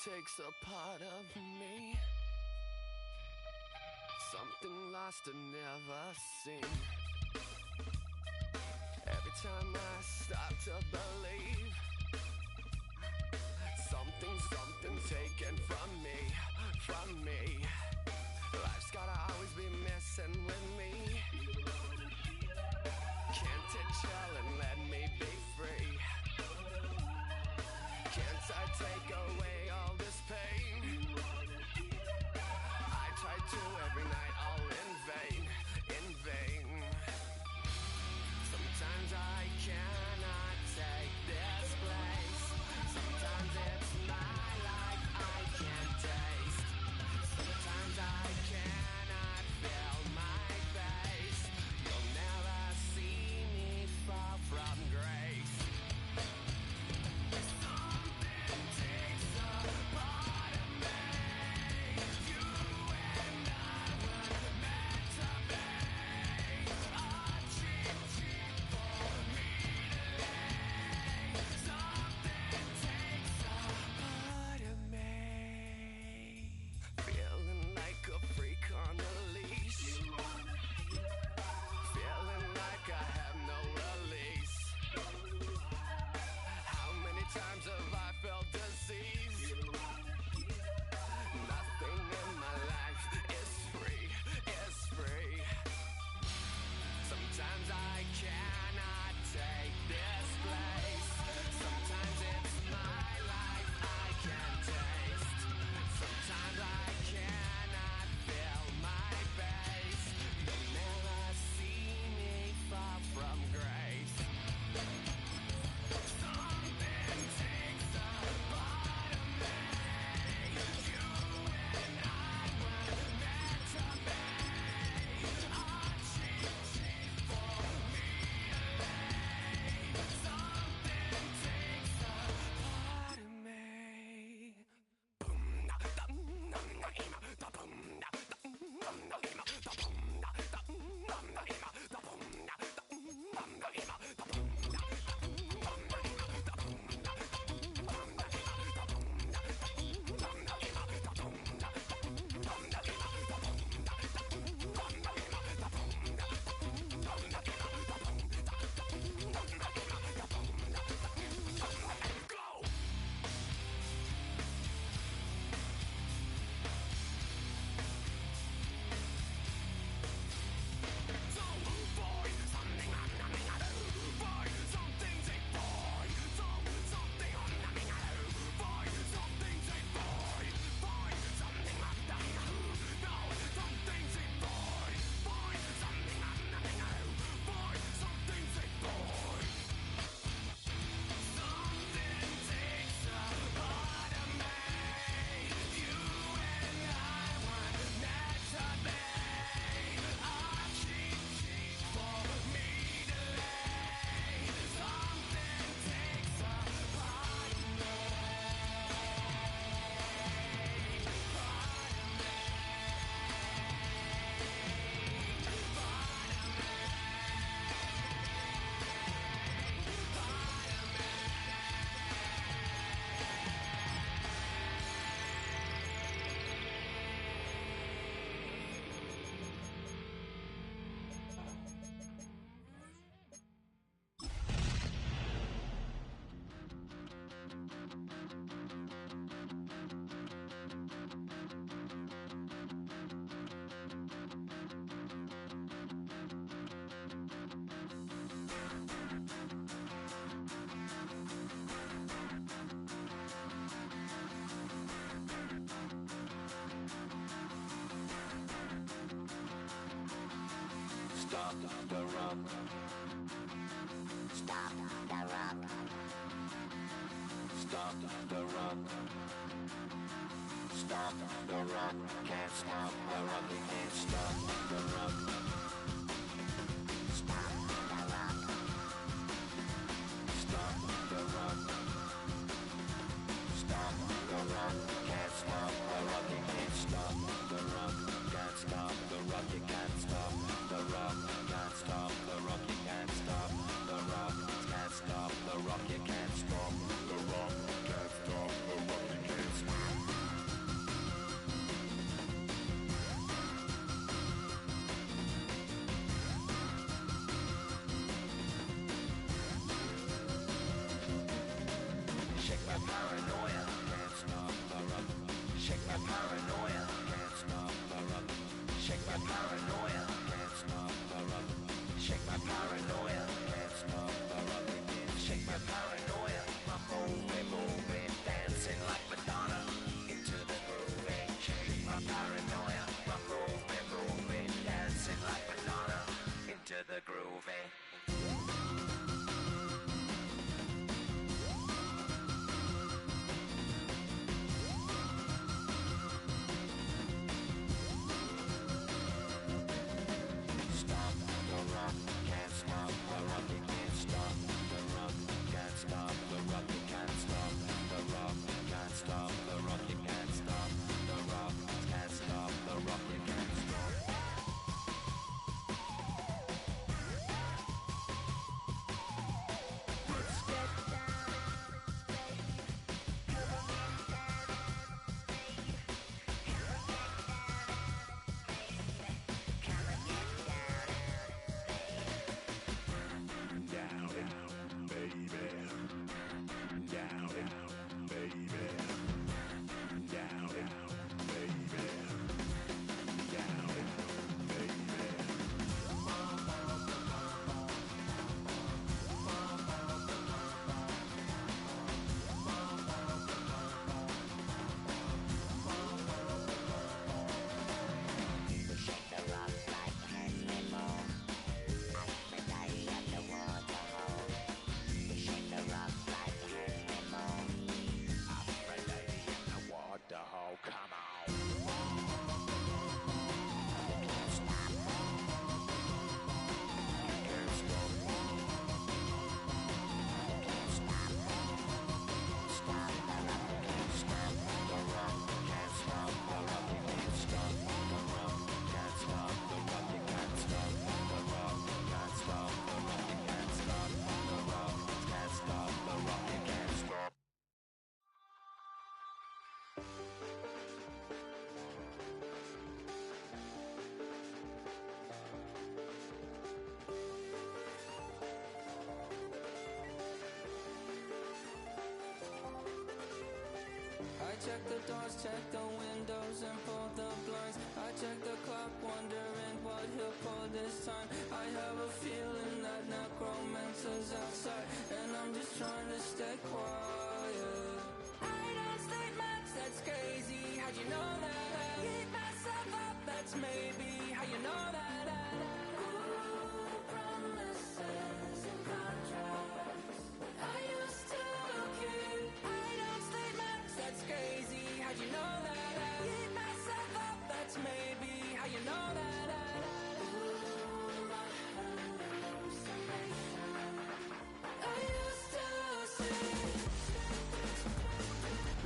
takes a part of me, something lost and never seen. Every time I start to believe, something taken from me. Life's gotta always be messing with me. Can't it chill and let me be free? Can't I take away all this pain? I try to every night, all in vain. Sometimes I cannot take this place. Sometimes it's my life I can't taste. Sometimes I cannot feel my face. You'll never see me fall from grace. Something takes a part of me. You and I were meant to be. A cheap for me to lay. Something takes a part of me. Feeling like a freak on a leash. Feeling like I have no release. How many times have I felt disease? Nothing in my life is free. Sometimes I cannot take this place. Sometimes it's my life I can't taste. Sometimes I cannot feel my face. You'll never see me fall from grace. Something takes a part of me. You and I were meant to be. A cheap for me to lay. Something takes a part of me. Boom, da, da, dum, da, ima, da, boom, da, dum, da, ima, da, boom, da, dum, da, ima, da, boom, da, dum, da, ima, da, boom, da, dum, da, ima, da, boom, da, dum, da, ima, da, boom, da, dum, da, ima, da, boom, da, dum, da, ima, da, boom, da, dum, da, ima, da, boom, da, dum, da, ima, da, boom, go! So boy, something I'm numbing I do. Boy, something say boy. Something I'm numbing I do. Boy, something say boy. Boy, something I'm numbing I do. No, something say boy. Boy, something I'm numbing I do. Boy, something say boy. Something takes a part of me. You and I were meant to be. A cheap for me to lay. Something takes a part of me. Stop the rock. Stop the rock. Stop the rock. Stop the rock. Can't stop the rock. You can't stop the rock. Stop the rock. Stop the rock. Stop the rock. Can't stop the rock. You can't stop the rock. Can't stop the rock. You can't stop the rock. Can't stop the rock. You can't stop the rock. Can't stop the rock. You can't stop the rock. Can't stop the rock. You can't stop. my paranoia, can't stop the rock. Shake my paranoia, can't stop the rock. Shake my paranoia, my moving, dancing like Madonna into the groove. Shake my paranoia, my moving, dancing like Madonna into the groove. Stop the rock, can't stop the rock, you can't stop the rock, can't stop the rock, you can't stop the rock, can't stop the rock, you can't stop the rock, can't stop the rock, you can't stop. Let's get down, baby. Come on, get down, baby. Come on, get down, baby. Come on, get down, baby. Down, down, baby. Down, baby. Down, baby. Shake the rock like Henry Moore. Aphrodite at the waterhole. Shake the rock like Henry Moore. Aphrodite in the water hole, come on. Can't stop. Can't stop. Can't stop. Stop the rock. Can't stop the rock, can't stop the rock, you can't stop the rock, can't stop the rock, you can't stop the rock, can't stop the rock, you can't stop the rock, can't stop the rock, you can't stop. I check the doors, check the windows, and pull the blinds. I check the clock, wondering what he'll pull this time. I have a feeling that necromancer's outside, and I'm just trying to stay quiet. I don't state maps, that's crazy. How'd you know that? I keep myself up, that's maybe how you know that. Ooh, promises and contracts. I used to keep. I don't state maps, that's crazy. How'd you know that? I keep myself up, that's maybe how you know that. Ooh, my hallucination. I used to see.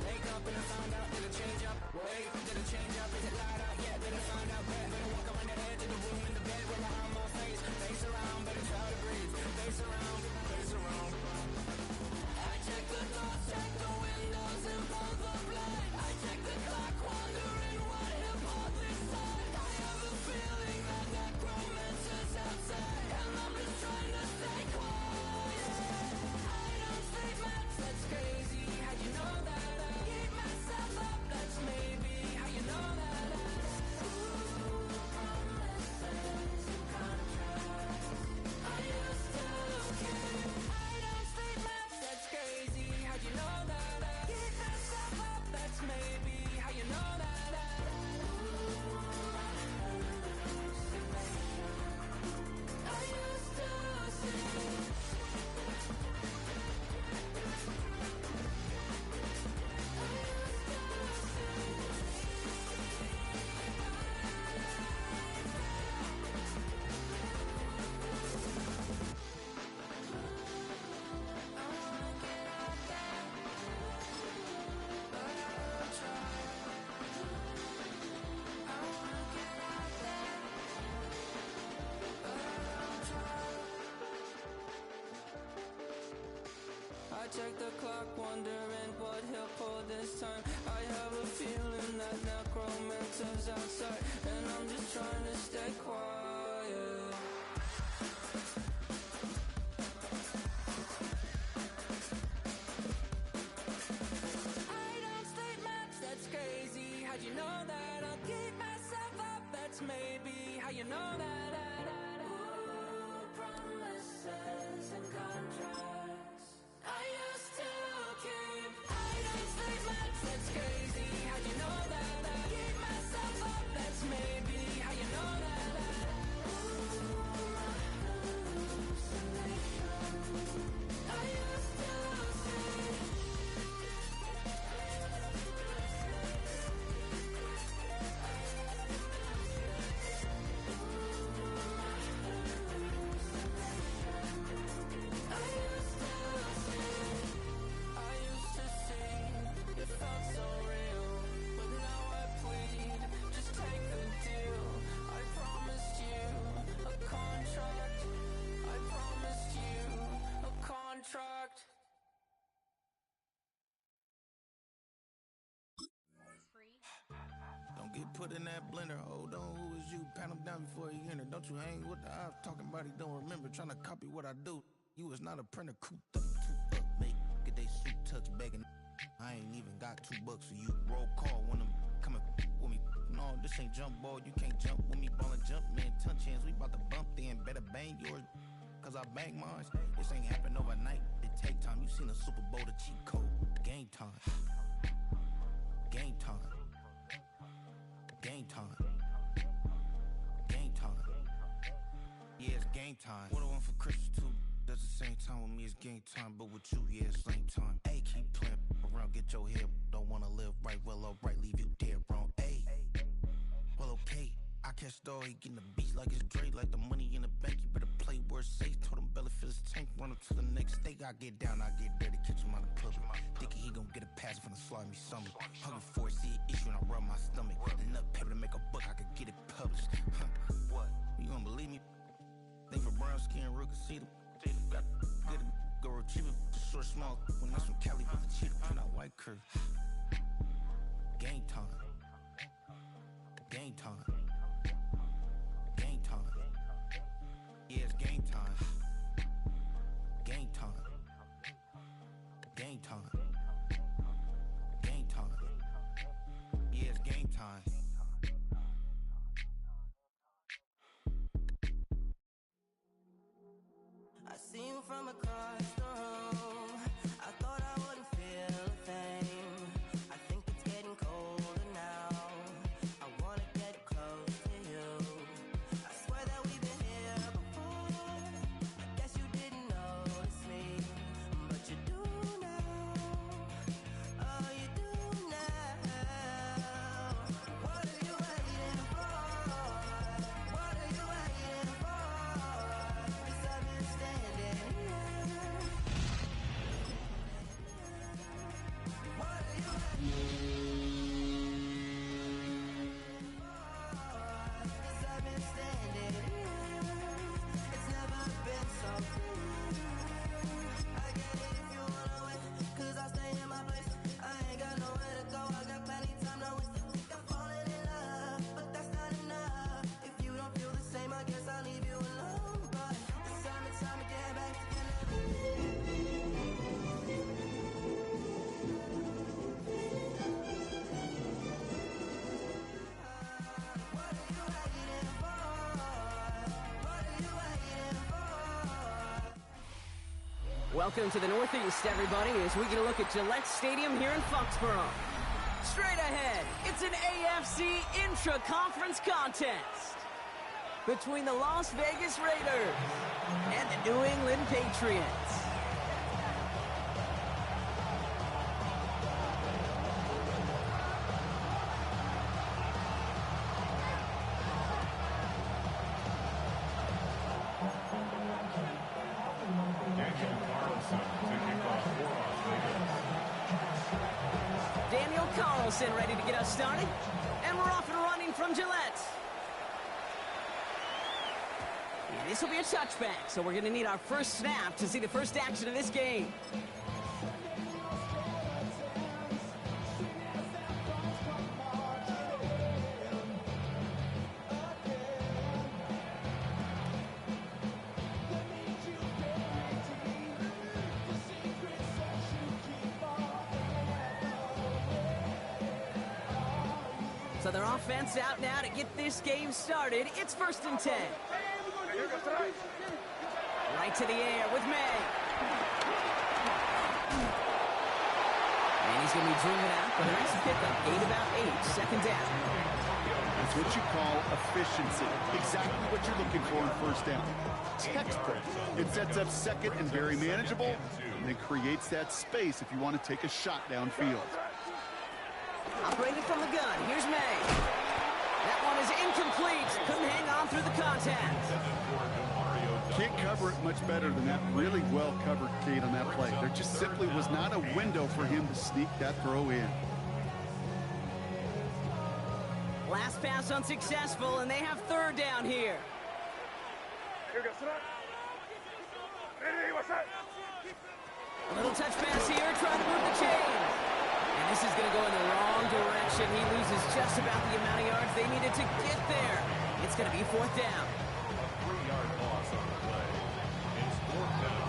Wake up and I found out, did it change up? Wait, did it change up? Is it light out? Yeah, did I find out? Better walk around the edge of the room in the bed with my arm on face. Face around, better try to breathe. Face around, face around. I check the doors, check the windows, and pull the blind. I check the clock, wondering what he'll pull this time. I have a feeling that necromancer's outside, and I'm just trying to stay quiet. I don't state maps, that's crazy. How'd you know that? I keep myself up, that's maybe how you know that. Ooh, promises and contracts. I used to keep. I don't state maps, that's crazy. How'd you know that? I keep myself up, that's maybe how you know that. Ooh, my hallucination. I used to see. I check the clock, wondering what he'll pull this time. I have a feeling that necromancer's outside, and I'm just trying to stay quiet. I don't state maps, that's crazy. How'd you know that? I'll keep myself up, that's maybe you know that? Ooh, promises and contracts. I used to keep hiding statements. That's crazy. How you know that? Keep myself up. That's maybe how you know that. Ooh, my hallucination. I used to say. I used to see it felt so real, but now I plead, just take the deal. I promised you a contract. I promised you a contract. Don't get put in that blender. Hold on, who is you? Pat him down before he enter. Don't you hang with the ops talking about he don't remember. Trying to copy what I do. You is not a printer. Cooped up, toot up, make get they suit touch begging. I ain't even got $2 for you. Roll call when I'm coming with me. No, this ain't jump ball. You can't jump with me. Ballin' jump, man. Touch hands. We bout to bump then. Better bang yours. Cause I bang mine. This ain't happen overnight. It take time. You seen a Super Bowl, the cheat code. Game time. Game time. Game time. Game time. Yeah, it's game time. What I want for Christmas too. That's the same time with me, it's game time. But with you, yeah, it's same time. Hey, keep playing around, get your head. Don't wanna live right, well, alright, leave you dead wrong. Hey, well, okay. I catch the dog, he getting the beats like it's Dre, like the money in the bank. You better play where it's safe. Told him belly fill his tank, run him to the next state. I get down, I get dirty, catch him on the public. Thinking he gon' get a pass from the slide me something. Hungry for it, see an issue and I rub my stomach. Enough paper to make a book, I could get it published. What? You gonna believe me? Think for brown skin, real can see them. Got good, go retrieve it, short, small. When that's from Cali, with the cheetah print out white curve. Game time. Game time. Game time. Yeah, it's game time. Game time. Game time. Game time. Yeah, it's game time. I see you from across the room. I thought I wouldn't feel a thing. I think it's getting colder now. I wanna get close to you. I swear that we've been here before. I guess you didn't notice me, but you do now. Oh, you do now. What are you waiting for? What are you waiting for? 'Cause I've been standing here. What are you waiting for? 'Cause I've been standing here. It's never been so clear. I get it if you wanna wait, 'cause I stay in my place. I ain't got nowhere to go, I got plenty time to waste. Think I'm falling in love, but that's not enough. If you don't feel the same, I guess I'll leave you alone. But it's time to get back together. What are you waiting for? What are you waiting for? Welcome to the Northeast, everybody, as we get a look at Gillette Stadium here in Foxborough. Straight ahead, it's an AFC intra-conference contest between the Las Vegas Raiders and the New England Patriots. Daniel Carlson ready to get us started, and we're off and running from Gillette. This will be a touchback, so we're going to need our first snap to see the first action of this game. So their offense out now to get this game started. It's 1st and 10. Right to the air with May. And he's going to be driven out, but a nice pickup. 8 about 8, second down. That's what you call efficiency. Exactly what you're looking for in first down. Textbook. It sets up second and very manageable, and it creates that space if you want to take a shot downfield. Operated from the gun. Here's May. That one is incomplete. Couldn't hang on through the contact. Can't cover it much better than that. Really well covered, Kate, on that play. There just simply was not a window for him to sneak that throw in. Last pass unsuccessful, and they have 3rd down here. A little touch pass here, trying to move the chain. And this is going to go in the wrong direction. He loses just about the amount of yards they needed to get there. It's going to be 4th down. 3-yard loss on the play. It's 4th down.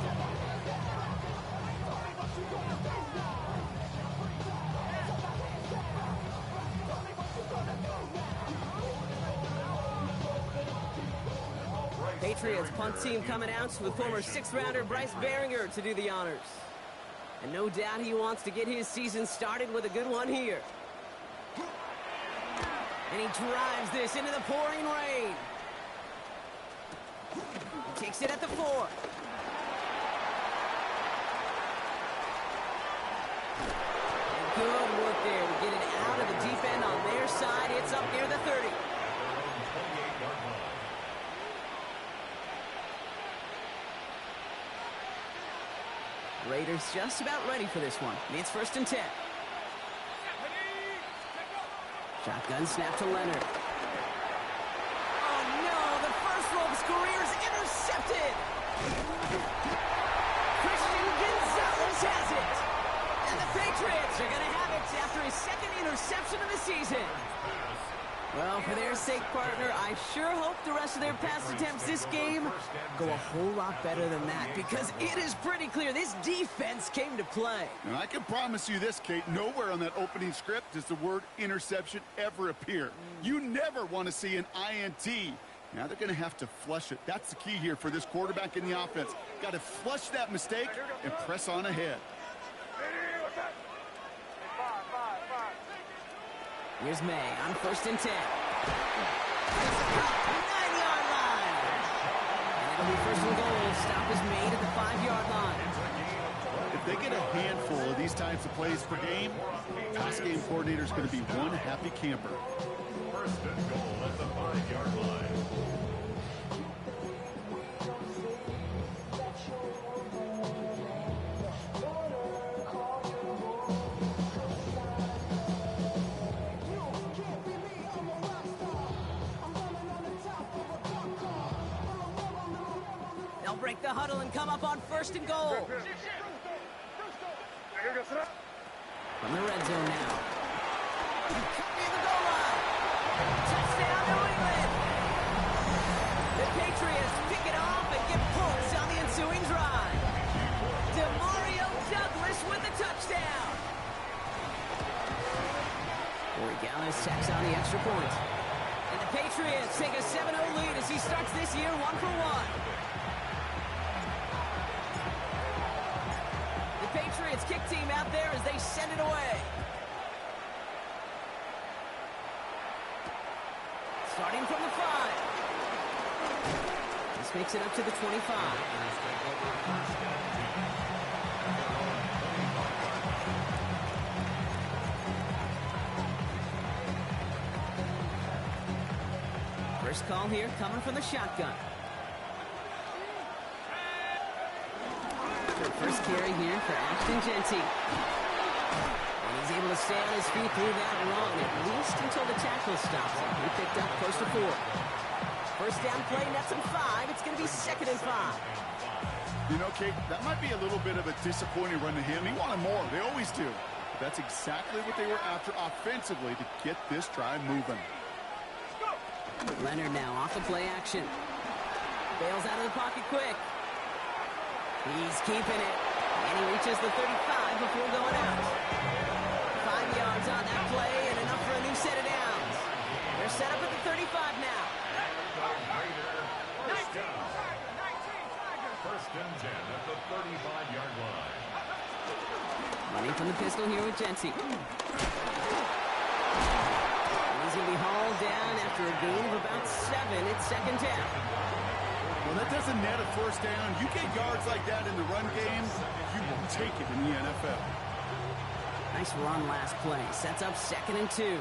Patriots punt team coming out with former 6th-rounder Bryce Baringer to do the honors. And no doubt he wants to get his season started with a good one here. And he drives this into the pouring rain. He takes it at the 4. And good work there to get it out of the deep end on their side. It's up near the 30. Raiders just about ready for this one. It's 1st and 10. Shotgun snap to Leonard. Oh no, the first roll of his career is intercepted. Christian Gonzalez has it. And the Patriots are going to have it after his 2nd interception of the season. Well, for their sake, partner, I sure hope the rest of their pass attempts this game go a whole lot better than that, because it is pretty clear this defense came to play. And I can promise you this, Kate, nowhere on that opening script does the word interception ever appear. You never want to see an INT. Now they're going to have to flush it. That's the key here for this quarterback in the offense. Got to flush that mistake and press on ahead. Here's May on 1st and 10. 9-yard line. And it'll be 1st and goal. Stop is made at the 5-yard line. If they get a handful of these types of plays per game, pass game coordinator is going to be one happy camper. 1st and goal at the 5-yard line. They'll break the huddle and come up on 1st and goal. From the red zone now. Near the goal line. Touchdown, New England. The Patriots pick it off and get points on the ensuing drive. Demario Douglas with the touchdown. Corey Gallis tacks on the extra point. And the Patriots take a 7-0 lead as he starts this year 1-for-1. Patriots kick team out there as they send it away. Starting from the 5. This makes it up to the 25. First call here coming from the shotgun. First carry here for Ashton Jeanty. And he's able to stay on his feet through that run, at least until the tackle stops him. He picked up close to 4. First down play, nets him 5. It's going to be 2nd and 5. You know, Kate, that might be a little bit of a disappointing run to him. He wanted more. They always do. But that's exactly what they were after offensively to get this drive moving. Leonard now off the play action. Bails out of the pocket quick. He's keeping it. And he reaches the 35 before going out. 5 yards on that play and enough for a new set of downs. set up at the 35 now. First and 10 at the 35-yard line. Running from the pistol here with Jency. He's going to be hauled down after a gain of about 7. It's second down. Well, that doesn't net a first down. You get yards like that in the run game, you will take it in the NFL. Nice run last play. Sets up second and 2.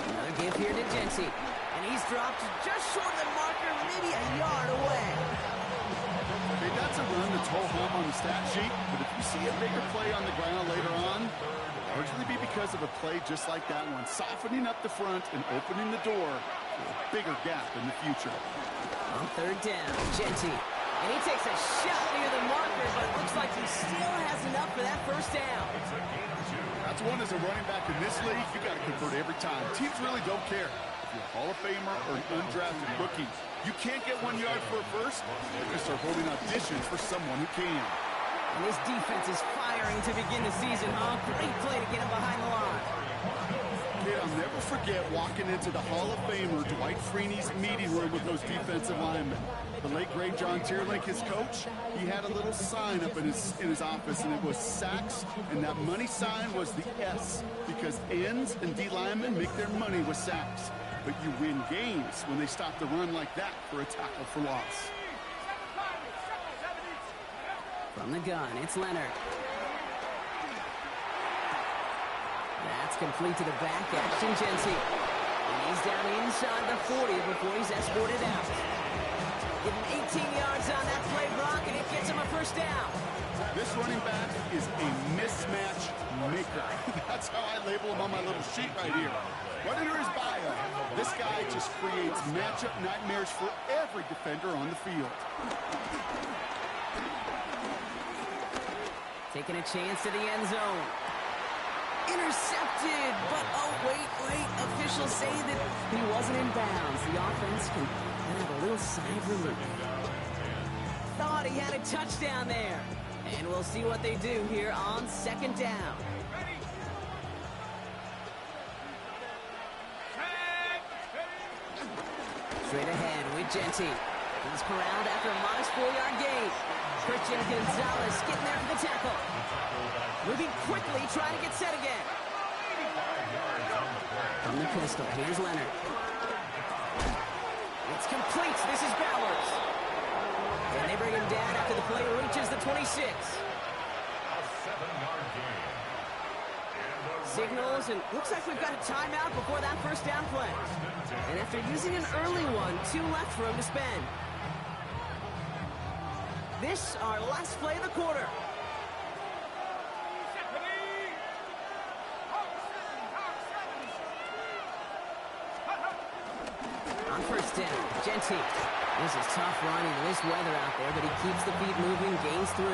Another give here to Jency. And he's dropped just short of the marker, maybe a yard away. Okay, that's a run that's ho-hum on the stat sheet, but if you see a bigger play on the ground later on, largely be because of a play just like that one, softening up the front and opening the door for a bigger gap in the future. On third down, Jency. And he takes a shot near the marker, but it looks like he still has enough for that first down. That's one as a running back in this league, you got to convert every time. Teams really don't care. If you're a Hall of Famer or an undrafted rookie, you can't get 1 yard for a first, they're going to start holding auditions for someone who can. And this defense is firing to begin the season, huh? Great play to get him behind the line. Kid, I'll never forget walking into the Hall of Famer Dwight Freeney's meeting room with those defensive linemen. The late great John Tierlink, his coach, he had a little sign up in his office, and it was sacks, and that money sign was the S, because ends and D linemen make their money with sacks. But you win games when they stop the run like that for a tackle for loss. From the gun, it's Leonard. That's complete to the back, Ashton Jency. And he's down inside the 40 before he's escorted out. Give him 18 yards on that play, Brock, and it gets him a first down. This running back is a mismatch maker. That's how I label him on my little sheet right here. Right under his bio, this guy just creates matchup nightmares for every defender on the field. Taking a chance to the end zone. Intercepted, but oh, wait. Officials say that he wasn't in bounds. The offense can have a little sigh of relief. Thought he had a touchdown there. And we'll see what they do here on second down. Straight ahead with Jency. He's corralled after a modest 4-yard gain. Christian Gonzalez getting there for the tackle. Moving quickly, trying to get set again. From the pistol, here's Leonard. It's complete. This is Bowers. And they bring him down after the play reaches the 26. Signals, and looks like we've got a timeout before that first down play. And after using an early one, 2 left for him to spend. This, our last play of the quarter. On first down, Jency. This is tough running in this weather out there, but he keeps the feet moving, gains 3.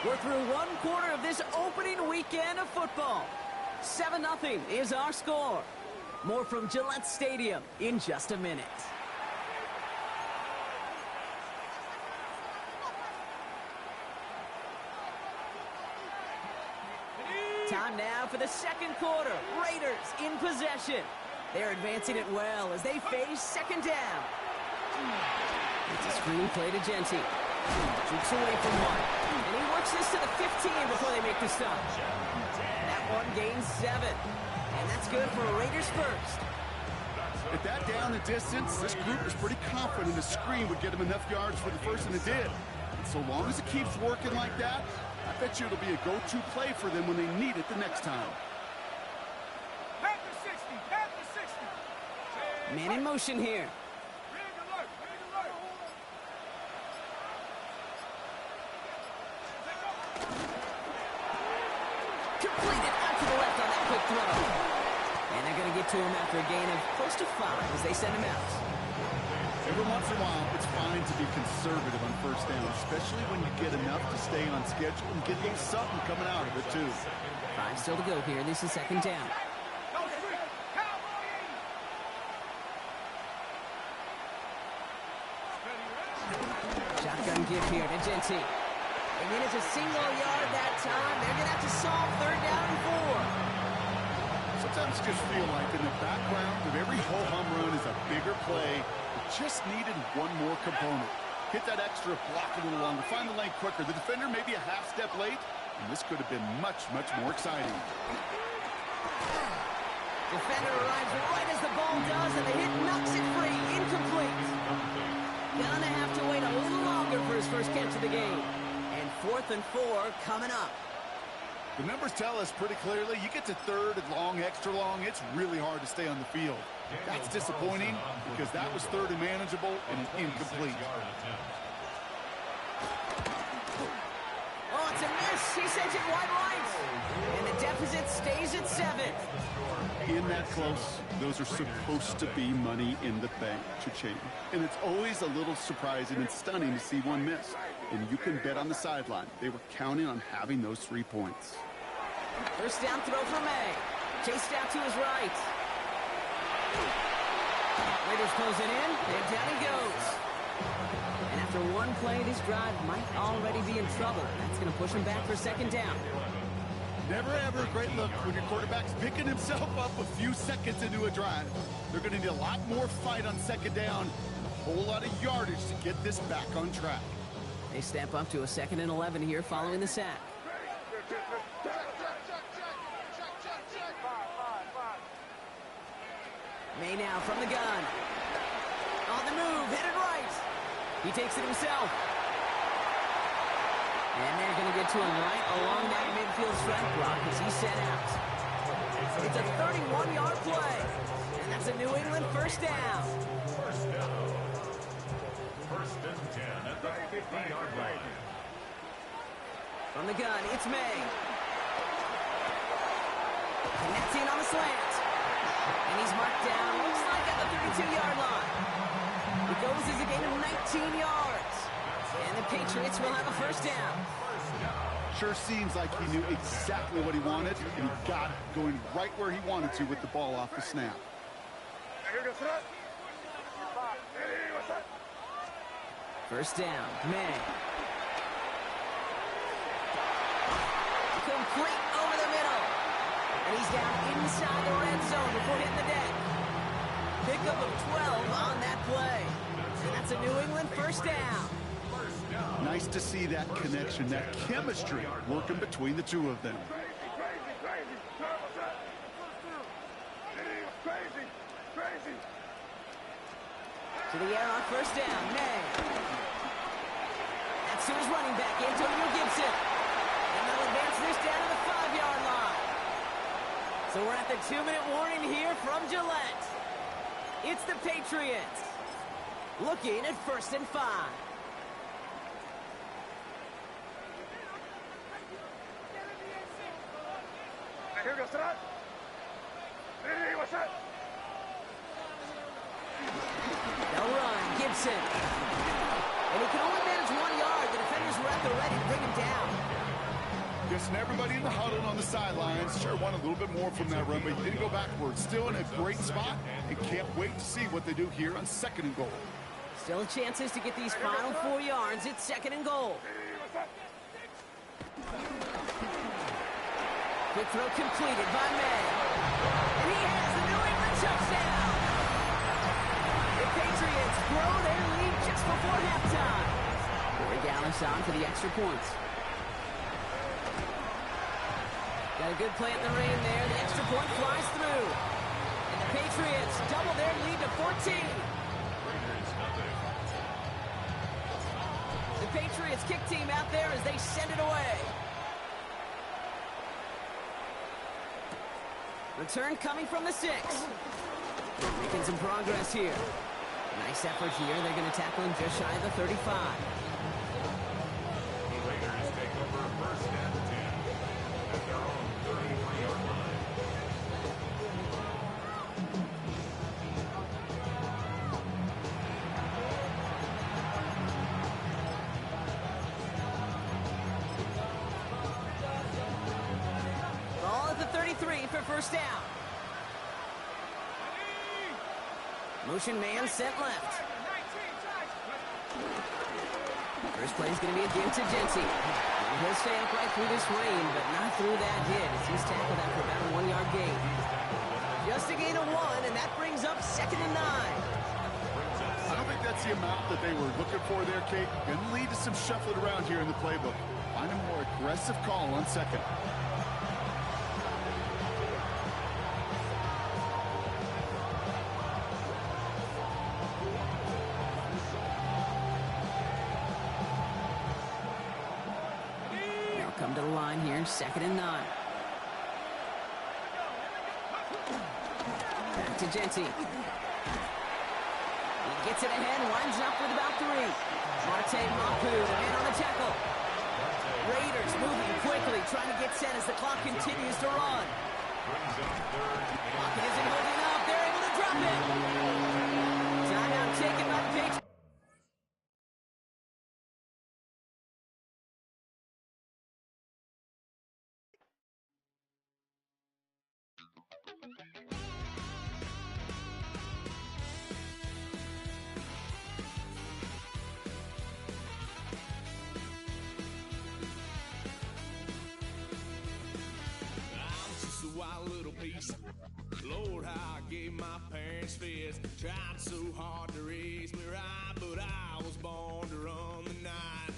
We're through 1 quarter of this opening weekend of football. 7-0 is our score. More from Gillette Stadium in just a minute. Time now for the second quarter. Raiders in possession. They're advancing it well as they face second down. It's a screen play to Jency. Shoots away from 1. And he works this to the 15 before they make the stop. That one gains 7. And that's good for a Raiders first. At that down and distance, this group is pretty confident the screen would get them enough yards for the first, and it did. And so long as it keeps working like that, I bet you it'll be a go-to play for them when they need it the next time. Man in motion here. Completed out to the left on that quick throw. And they're going to get to him after a gain of close to 5 as they send him out. Every once in a while, it's fine to be conservative on first down, especially when you get enough to stay on schedule and get a little something coming out of it, too. 5 still to go here. This is second down. Shotgun give here to Jency. They managed a single yard that time. They're going to have to solve third down and 4. Sometimes you just feel like in the background of every ho-hum run is a bigger play. It just needed one more component. Hit that extra block a little longer. Find the lane quicker. The defender may be a half step late, and this could have been much, much more exciting. Defender arrives right as the ball does, and the hit knocks it free. Incomplete. Gonna have to wait a little longer for his first catch of the game. And 4th and 4 coming up. The numbers tell us pretty clearly, you get to third and long, extra long, it's really hard to stay on the field. That's disappointing because that was third and manageable and an incomplete. Oh, it's a miss. He sends it wide right. And the deficit stays at 7. In that close, those are supposed to be money in the bank, cha-ching. And it's always a little surprising and stunning to see one miss. And you can bet on the sideline, they were counting on having those 3 points. First down throw for May. Chased out to his right. Raiders close it in, and down he goes. And after one play, this drive might already be in trouble. That's going to push him back for second down. Never ever a great look when your quarterback's picking himself up a few seconds into a drive. They're going to need a lot more fight on second down and a whole lot of yardage to get this back on track. They step up to a 2nd and 11 here following the sack. May now from the gun. On the move, headed right. He takes it himself. And they're going to get to him right along that midfield strike block as he's set out. It's a 31-yard play. And that's a New England first down. First and 10 at the 50-yard line. From the gun, it's May. Connecting on the slant. And he's marked down, looks like at the 32-yard line. It goes as a gain of 19 yards. And the Patriots will have a first down. Sure seems like he knew exactly what he wanted, and he got it, going right where he wanted to with the ball off the snap. First down, May. Complete over the middle. And he's down inside the red zone before hitting the deck. Pickup of 12 on that play. And that's a New England first down. Nice to see that connection, that chemistry working between the two of them. To the air on first down, May. That's to his running back, Antonio Gibson. And they'll advance this down to the 5-yard line. So we're at the 2-minute warning here from Gillette. It's the Patriots looking at 1st and 5. They'll run, Gibson. And he can only manage 1 yard. The defenders were at the ready to bring him down. Guessing everybody in the huddle on the sidelines sure wanted a little bit more from that run, but he didn't go backwards. Still in a great spot and can't wait to see what they do here on 2nd and goal. Still chances to get these final 4 yards. It's 2nd and goal. Quick throw completed by May. And he has the New England touchdown. The Patriots grow their lead just before halftime. Corey Gallis on for the extra points. Got a good play in the rain there. The extra point flies through. And the Patriots double their lead to 14. The Patriots kick team out there as they send it away. Return coming from the 6. Making some progress here. Nice effort here. They're going to tackle him just shy of the 35. The Raiders take over 1st and 10 at their own 33-yard line. Ball at the 33 for first down. Motion man sent left. First play is going to be a give to Jency. He'll stay upright through this rain, but not through that hit as he's tackled after about a 1-yard gain. Just a gain of 1, and that brings up 2nd and 9. I don't think that's the amount that they were looking for there, Kate. Going to lead to some shuffling around here in the playbook. Find a more aggressive call on 2nd. They'll come to the line here, 2nd and 9. Back to Jency. He gets it ahead, winds up with about 3. Marte Mapu, the man on the tackle. Raiders moving quickly, trying to get set as the clock continues to run. Clock isn't holding up. They're able to drop it. Timeout taken by the Patriots. Wild little piece. Lord, how I gave my parents fist. Tried so hard to raise me right, but I was born to run the night.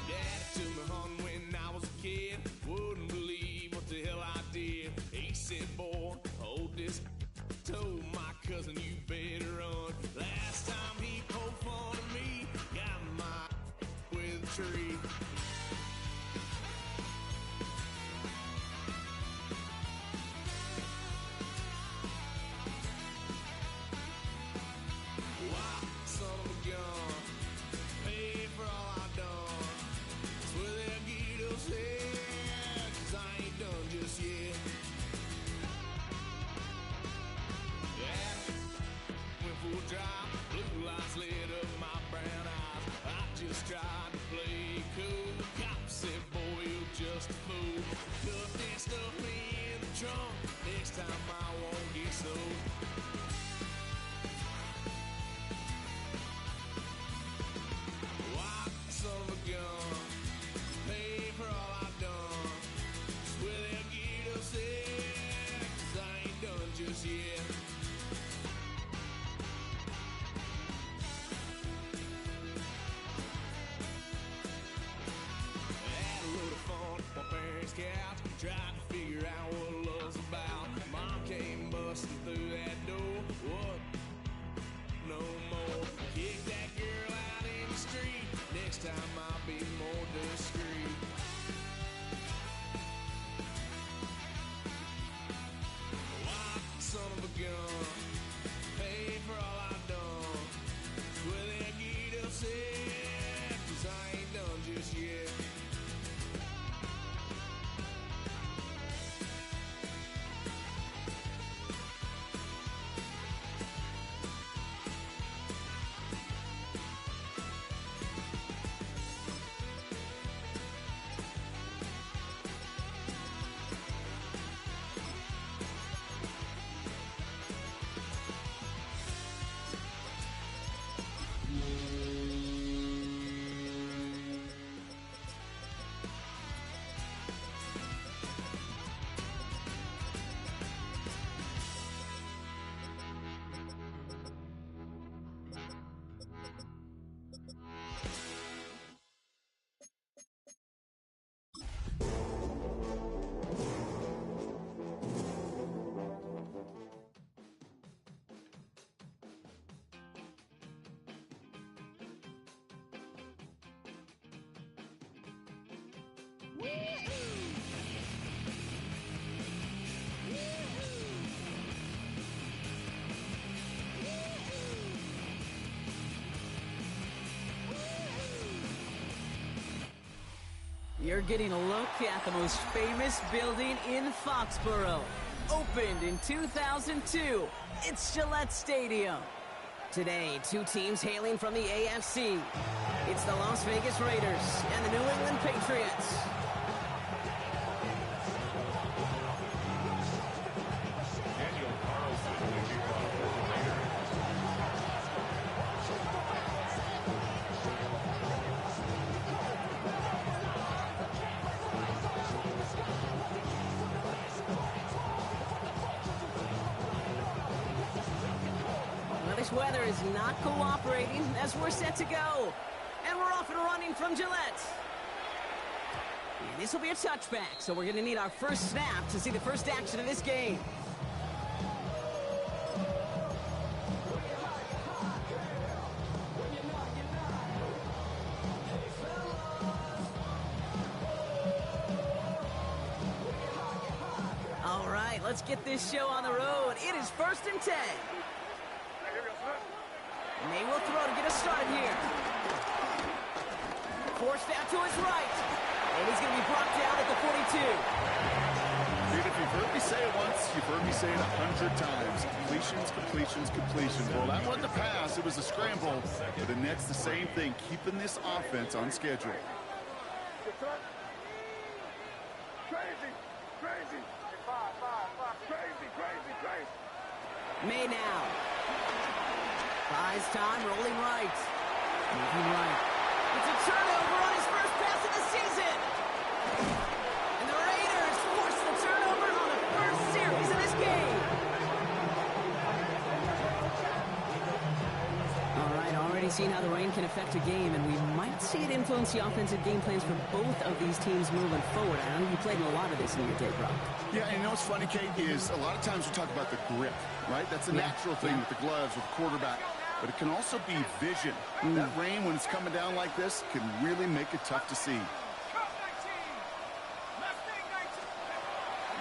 Daddy took me home when I was a kid. Wouldn't believe what the hell I did. He said, boy, hold this. Told my cousin, you better run. Last time he poked fun at me, got my with a tree. Next time I won't get so. Why, son of a gun, pay for all I've done. Swear they'll get upset, 'cause I ain't done just yet. Had a little fun at my parents' couch, tried to figure out what love's about. Mom came busting through that door. What? No more. Kick that girl out in the street. Next time I'll be more discreet. Why, son of a gun, pay for all I've done. Swear they'll get upset, 'cause I ain't done just yet. You're getting a look at the most famous building in Foxborough. Opened in 2002, it's Gillette Stadium. Today, two teams hailing from the AFC. It's the Las Vegas Raiders and the New England Patriots. Daniel Carlson, the kickoff for the Raiders. nice weather is not cooperating as we're set to go. And we're off and running from Gillette. And this will be a touchback, so we're going to need our first snap to see the first action of this game. All right, let's get this show on the road. It is 1st and 10. May will throw to get us started here. Forced out to his right. And he's going to be brought down at the 42. Dude, if you've heard me say it once, you've heard me say it 100 times. Completions, completions, completions. Well, that wasn't a pass. It was a scramble. But the next, the same thing, keeping this offense on schedule. Crazy, crazy. Crazy. May now. Buys time, rolling right. Moving right. It's a turnover on his first pass of the season. And the Raiders force the turnover on the first series of this game. All right, already seen how the rain can affect a game, and we might see it influence the offensive game plans for both of these teams moving forward. I know you played in a lot of this in your day, bro. Yeah, and you know what's funny, Kate, is a lot of times we talk about the grip, right? That's a natural thing with the gloves, with the quarterback. But it can also be vision. That rain, when it's coming down like this, can really make it tough to see.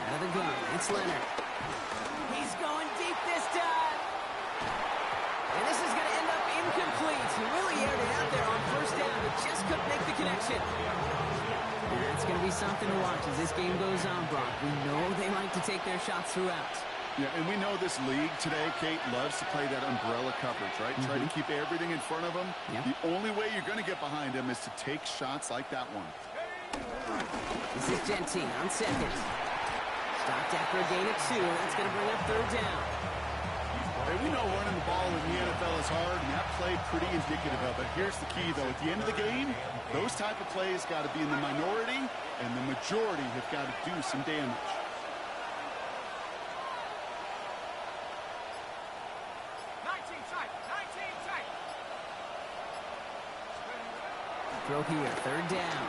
Out of the gun, it's Leonard. He's going deep this time. And this is going to end up incomplete. He really aired it out there on first down, but just couldn't make the connection. It's going to be something to watch as this game goes on, Brock. We know they like to take their shots throughout. Yeah, and we know this league today, Kate, loves to play that umbrella coverage, right? Try to keep everything in front of them. The only way you're going to get behind them is to take shots like that one. This is Gentine on second. Stopped after a gain of 2. That's going to bring up 3rd down. Hey, we know running the ball in the NFL is hard, and that play pretty indicative of it. Here's the key, though. At the end of the game, those type of plays got to be in the minority, and the majority have got to do some damage. Throw here, 3rd down.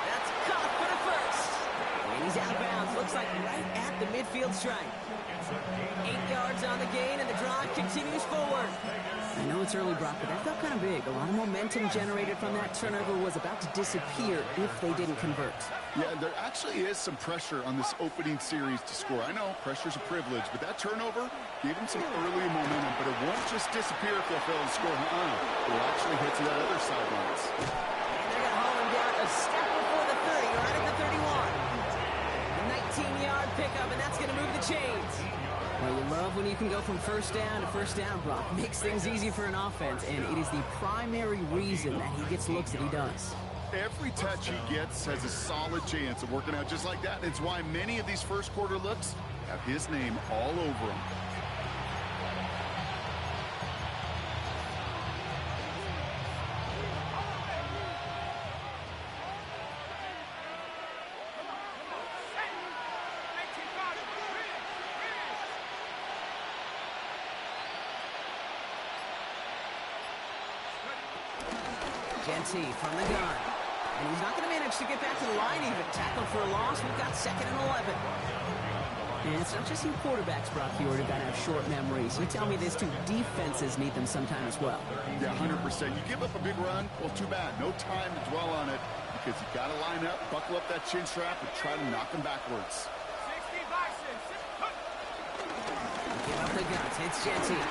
That's caught for the first. And he's out of bounds. Looks like right at the midfield stripe. 8 yards on the gain, and the drive continues forward. I know it's early, Brock, but that felt kind of big. A lot of momentum generated from that turnover was about to disappear if they didn't convert. Yeah, there actually is some pressure on this opening series to score. I know pressure's a privilege, but that turnover gave them some early momentum, but it won't just disappear if they'll fail to score. It'll actually hit to that other sidelines. And they're going to haul him down a step before the 30, right at the 31. A 19-yard pickup, and that's going to move the chains. Well, you love when you can go from first down to first down, Brock. Makes things easy for an offense, and it is the primary reason that he gets looks that he does. Every touch he gets has a solid chance of working out just like that. It's why many of these first quarter looks have his name all over them. Gentine from the gun. And he's not going to manage to get back to the line even. Tackled for a loss. We've got 2nd and 11. And it's not just you quarterbacks, Brock, you already got to have short memories. You tell me this too. Defenses need them sometime as well. Yeah, 100%. You give up a big run, well, too bad. No time to dwell on it because you got to line up, buckle up that chin strap, and try to knock them backwards. Give up the guns. It's Gentine.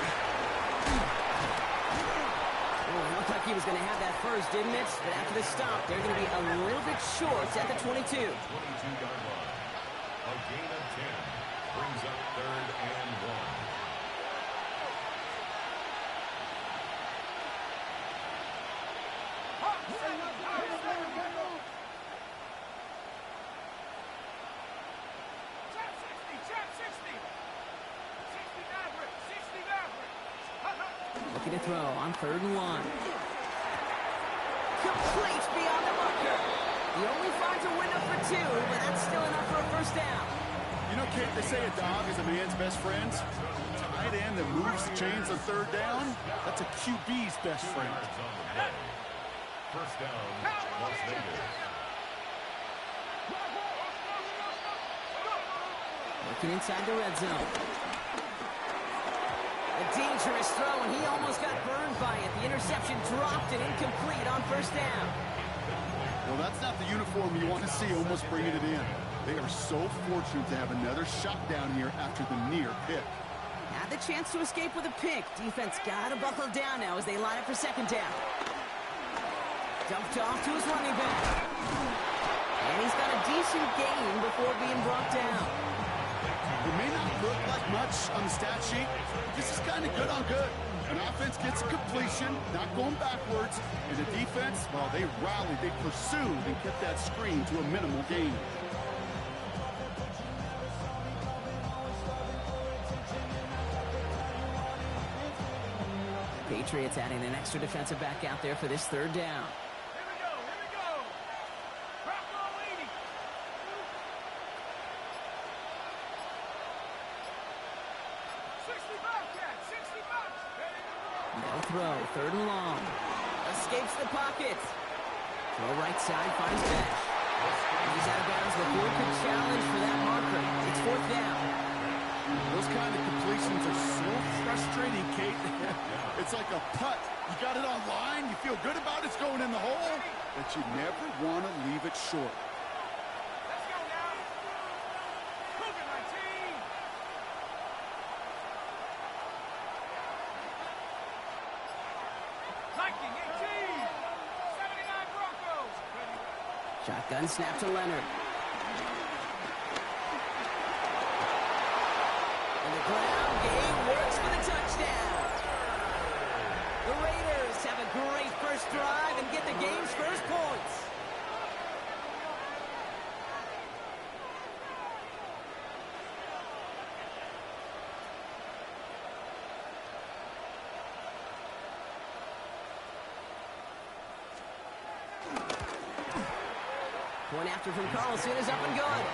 Oh, it looked like he was going to have that first, didn't it? But after the stop, they're going to be a little bit short at the 22. 22-yard line. A gain of 10 brings up 3rd and 1. Looking to throw on 3rd and 1. Complete beyond the marker. He only finds a window for 2, but that's still enough for a first down. You know, Kate, they say a dog is a man's best friend. Tight end that moves the chains on third down, that's a QB's best friend. First down, Las Vegas. Looking inside the red zone. A dangerous throw, and he almost got burned by it. The interception dropped and incomplete on first down. Well, that's not the uniform you want to see almost bringing it in. They are so fortunate to have another shot down here after the near pick. Had the chance to escape with a pick. Defense got to buckle down now as they line up for second down. Dumped off to his running back. And he's got a decent gain before being brought down. It may not look like much on the stat sheet. This is kind of good on good. An offense gets a completion, not going backwards. And the defense, well, they rallied, they pursued, and kept that screen to a minimal gain. Patriots adding an extra defensive back out there for this third down. Here we go. Bronco leading. 60 Bobcats, 60 Bobs. Ready to roll. No throw, third and long. Escapes the pocket. Throw right side, finds Bench. He's out of bounds before he could challenge for that marker. It's fourth down. Those kind of completions are so frustrating, Kate. It's like a putt. You got it on line, you feel good about it's going in the hole, but you never want to leave it short. Let's go now. Cougar 19. Viking 18. 79 Broncos. Ready. Shotgun snap to Leonard. And the ground game works for the touchdown. The Raiders have a great first drive and get the game's first points. Point after from Carlson is up and good.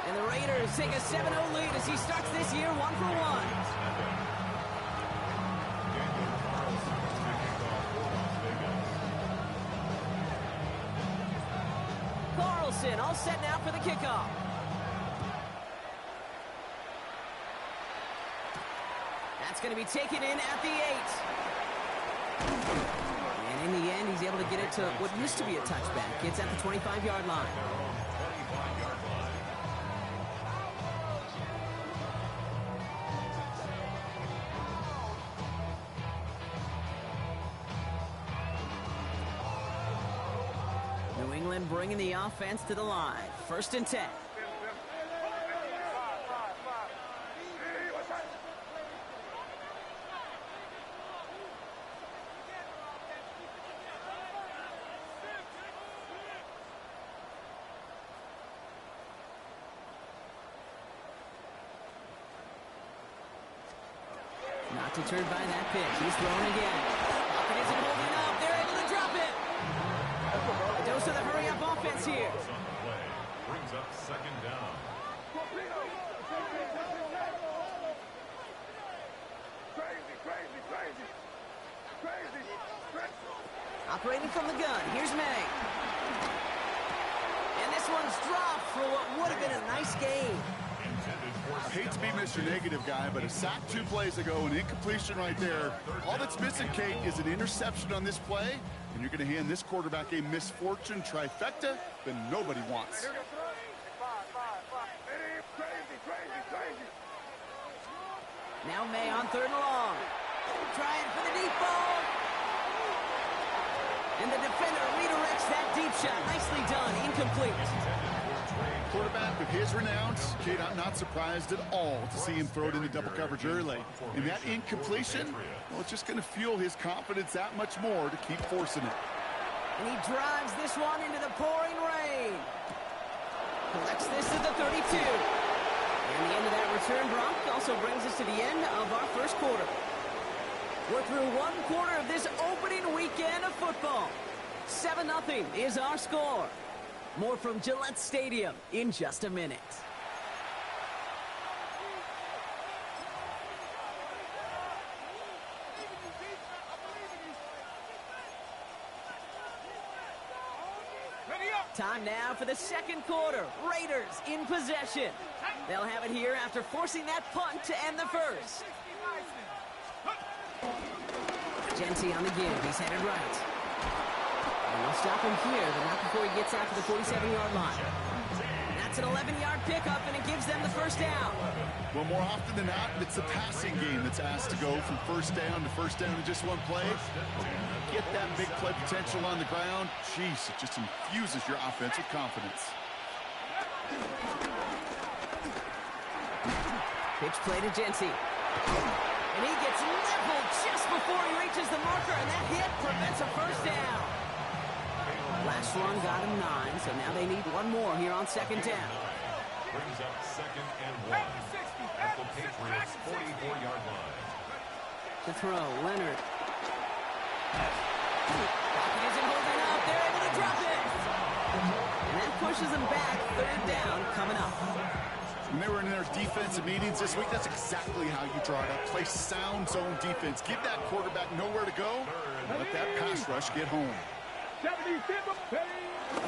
And the Raiders take a 7-0 lead as he starts this year 1 for 1. Carlson all set now for the kickoff. That's going to be taken in at the 8. And in the end, he's able to get it to what used to be a touchback. It's at the 25-yard line. New England bringing the offense to the line. First and 10. Not deterred by that pitch. He's thrown again. Pocket isn't holding up. They're able to drop it. A dose of the hurry-up offense here. Brings up second down. Operating from the gun. Here's May. And this one's dropped for what would have been a nice game. I hate to be Mr. Negative guy, but a sack 2 plays ago, an incompletion right there. All that's missing, Kate, is an interception on this play, and you're going to hand this quarterback a misfortune trifecta that nobody wants. Now May on third and long. Trying for the deep ball. And the defender redirects that deep shot. Nicely done. Incomplete. Quarterback of his renown, Kate, I'm not surprised at all to see him throw it into double coverage early. And that incompletion, well, it's just going to fuel his confidence that much more to keep forcing it. And he drives this one into the pouring rain. Collects this at the 32. And the end of that return, Bronk, also brings us to the end of our first quarter. We're through one quarter of this opening weekend of football. 7-0 is our score. More from Gillette Stadium in just a minute. Time now for the second quarter. Raiders in possession. They'll have it here after forcing that punt to end the first. Genty on the give. He's headed right. And they'll stop him here, but not before he gets out to the 47-yard line. That's an 11-yard pickup, and it gives them the first down. Well, more often than not, it's the passing game that's asked to go from first down in just one play. Get that big play potential on the ground. Jeez, it just infuses your offense with confidence. Pitch play to Genty. And he gets leveled just before he reaches the marker, and that hit prevents a first down. Last run got him 9, so now they need one more here on second down. Brings up 2nd and 1 at the Patriots' 44-yard line. To throw, Leonard. Pocket isn't holding up. They're able to drop it. And that pushes them back. Third down coming up. When they were in their defensive meetings this week, that's exactly how you draw it up. Play sound zone defense. Give that quarterback nowhere to go. Let that pass rush get home. A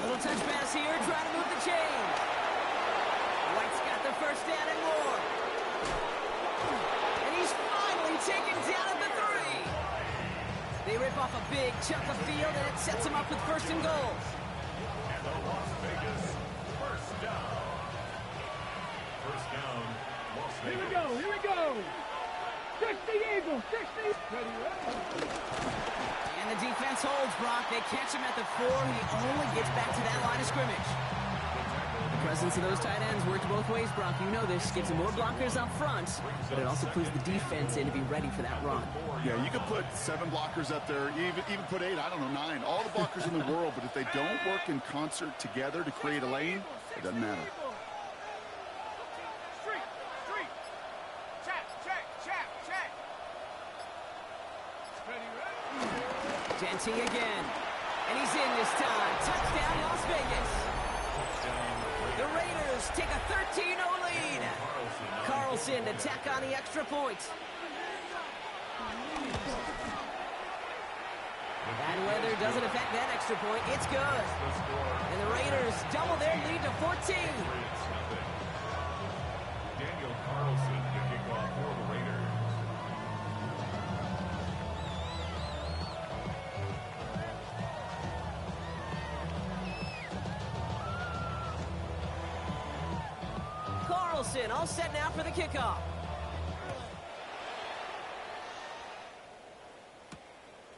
little touch pass here, trying to move the chains. White's got the first down and more. And he's finally taken down at the 3. They rip off a big chunk of field, and it sets him up with first and goal. And the Las Vegas first down. First down, Las Vegas. Here we go. 60 Eagles, 60. And the defense holds, Brock. They catch him at the 4. He only gets back to that line of scrimmage. The presence of those tight ends works both ways, Brock. You know this. Gives them more blockers up front, but it also clues the defense in to be ready for that run. Yeah, you could put 7 blockers up there, even put 8, I don't know, 9. All the blockers in the world, but if they don't work in concert together to create a lane, it doesn't matter. Genty again. And he's in this time. Touchdown, Las Vegas. The Raiders take a 13-0 lead. Carlson to tack on the extra point. Bad weather doesn't affect that extra point. It's good. And the Raiders double their lead to 14. Daniel Carlson to kick off for the Raiders. Carlson all set now for the kickoff.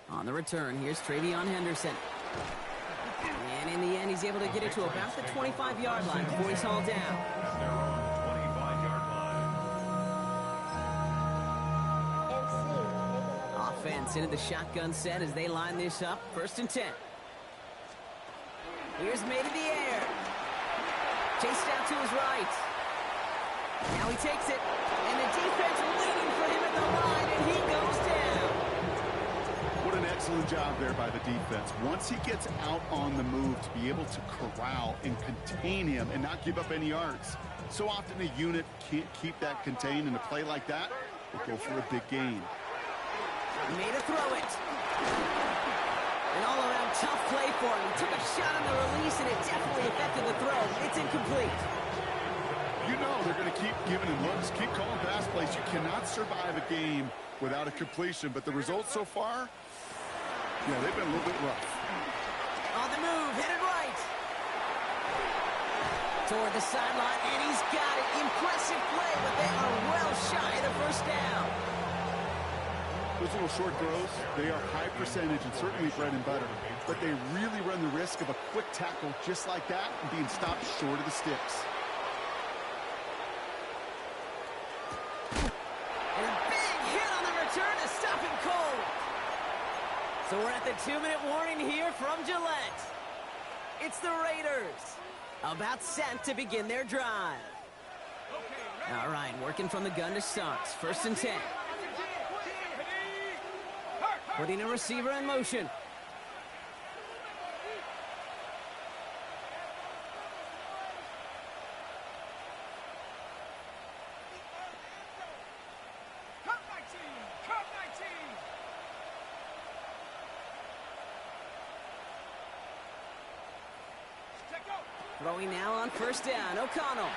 On the return, here's Travion Henderson. And in the end, he's able to get it to about the 25-yard line before he's hauled down. They're on the 25-yard line. Offense into the shotgun set as they line this up. 1st and 10. Here's made in the air. Chased out to his right. Now he takes it. And the defense waiting for him at the line, and he goes down. What an excellent job there by the defense. Once he gets out on the move, to be able to corral and contain him and not give up any yards. So often a unit can't keep that contained, and a play like that will go for a big gain. He made a throw it. An all-around tough play for him. He took a shot on the release, and it definitely affected the throw. It's incomplete. You know they're going to keep giving him looks, keep calling pass plays. You cannot survive a game without a completion, but the results so far, yeah, they've been a little bit rough. On the move, headed right. Toward the sideline, and he's got it. Impressive play, but they are well shy of the first down. Those little short throws, they are high percentage and certainly bread and butter, but they really run the risk of a quick tackle just like that and being stopped short of the sticks. And a big hit on the return to stop him cold. So we're at the 2-minute warning here from Gillette. It's the Raiders, about set to begin their drive. All right, working from the gun to start. 1st and 10. Putting a receiver in motion. Throwing now on first down. O'Connell.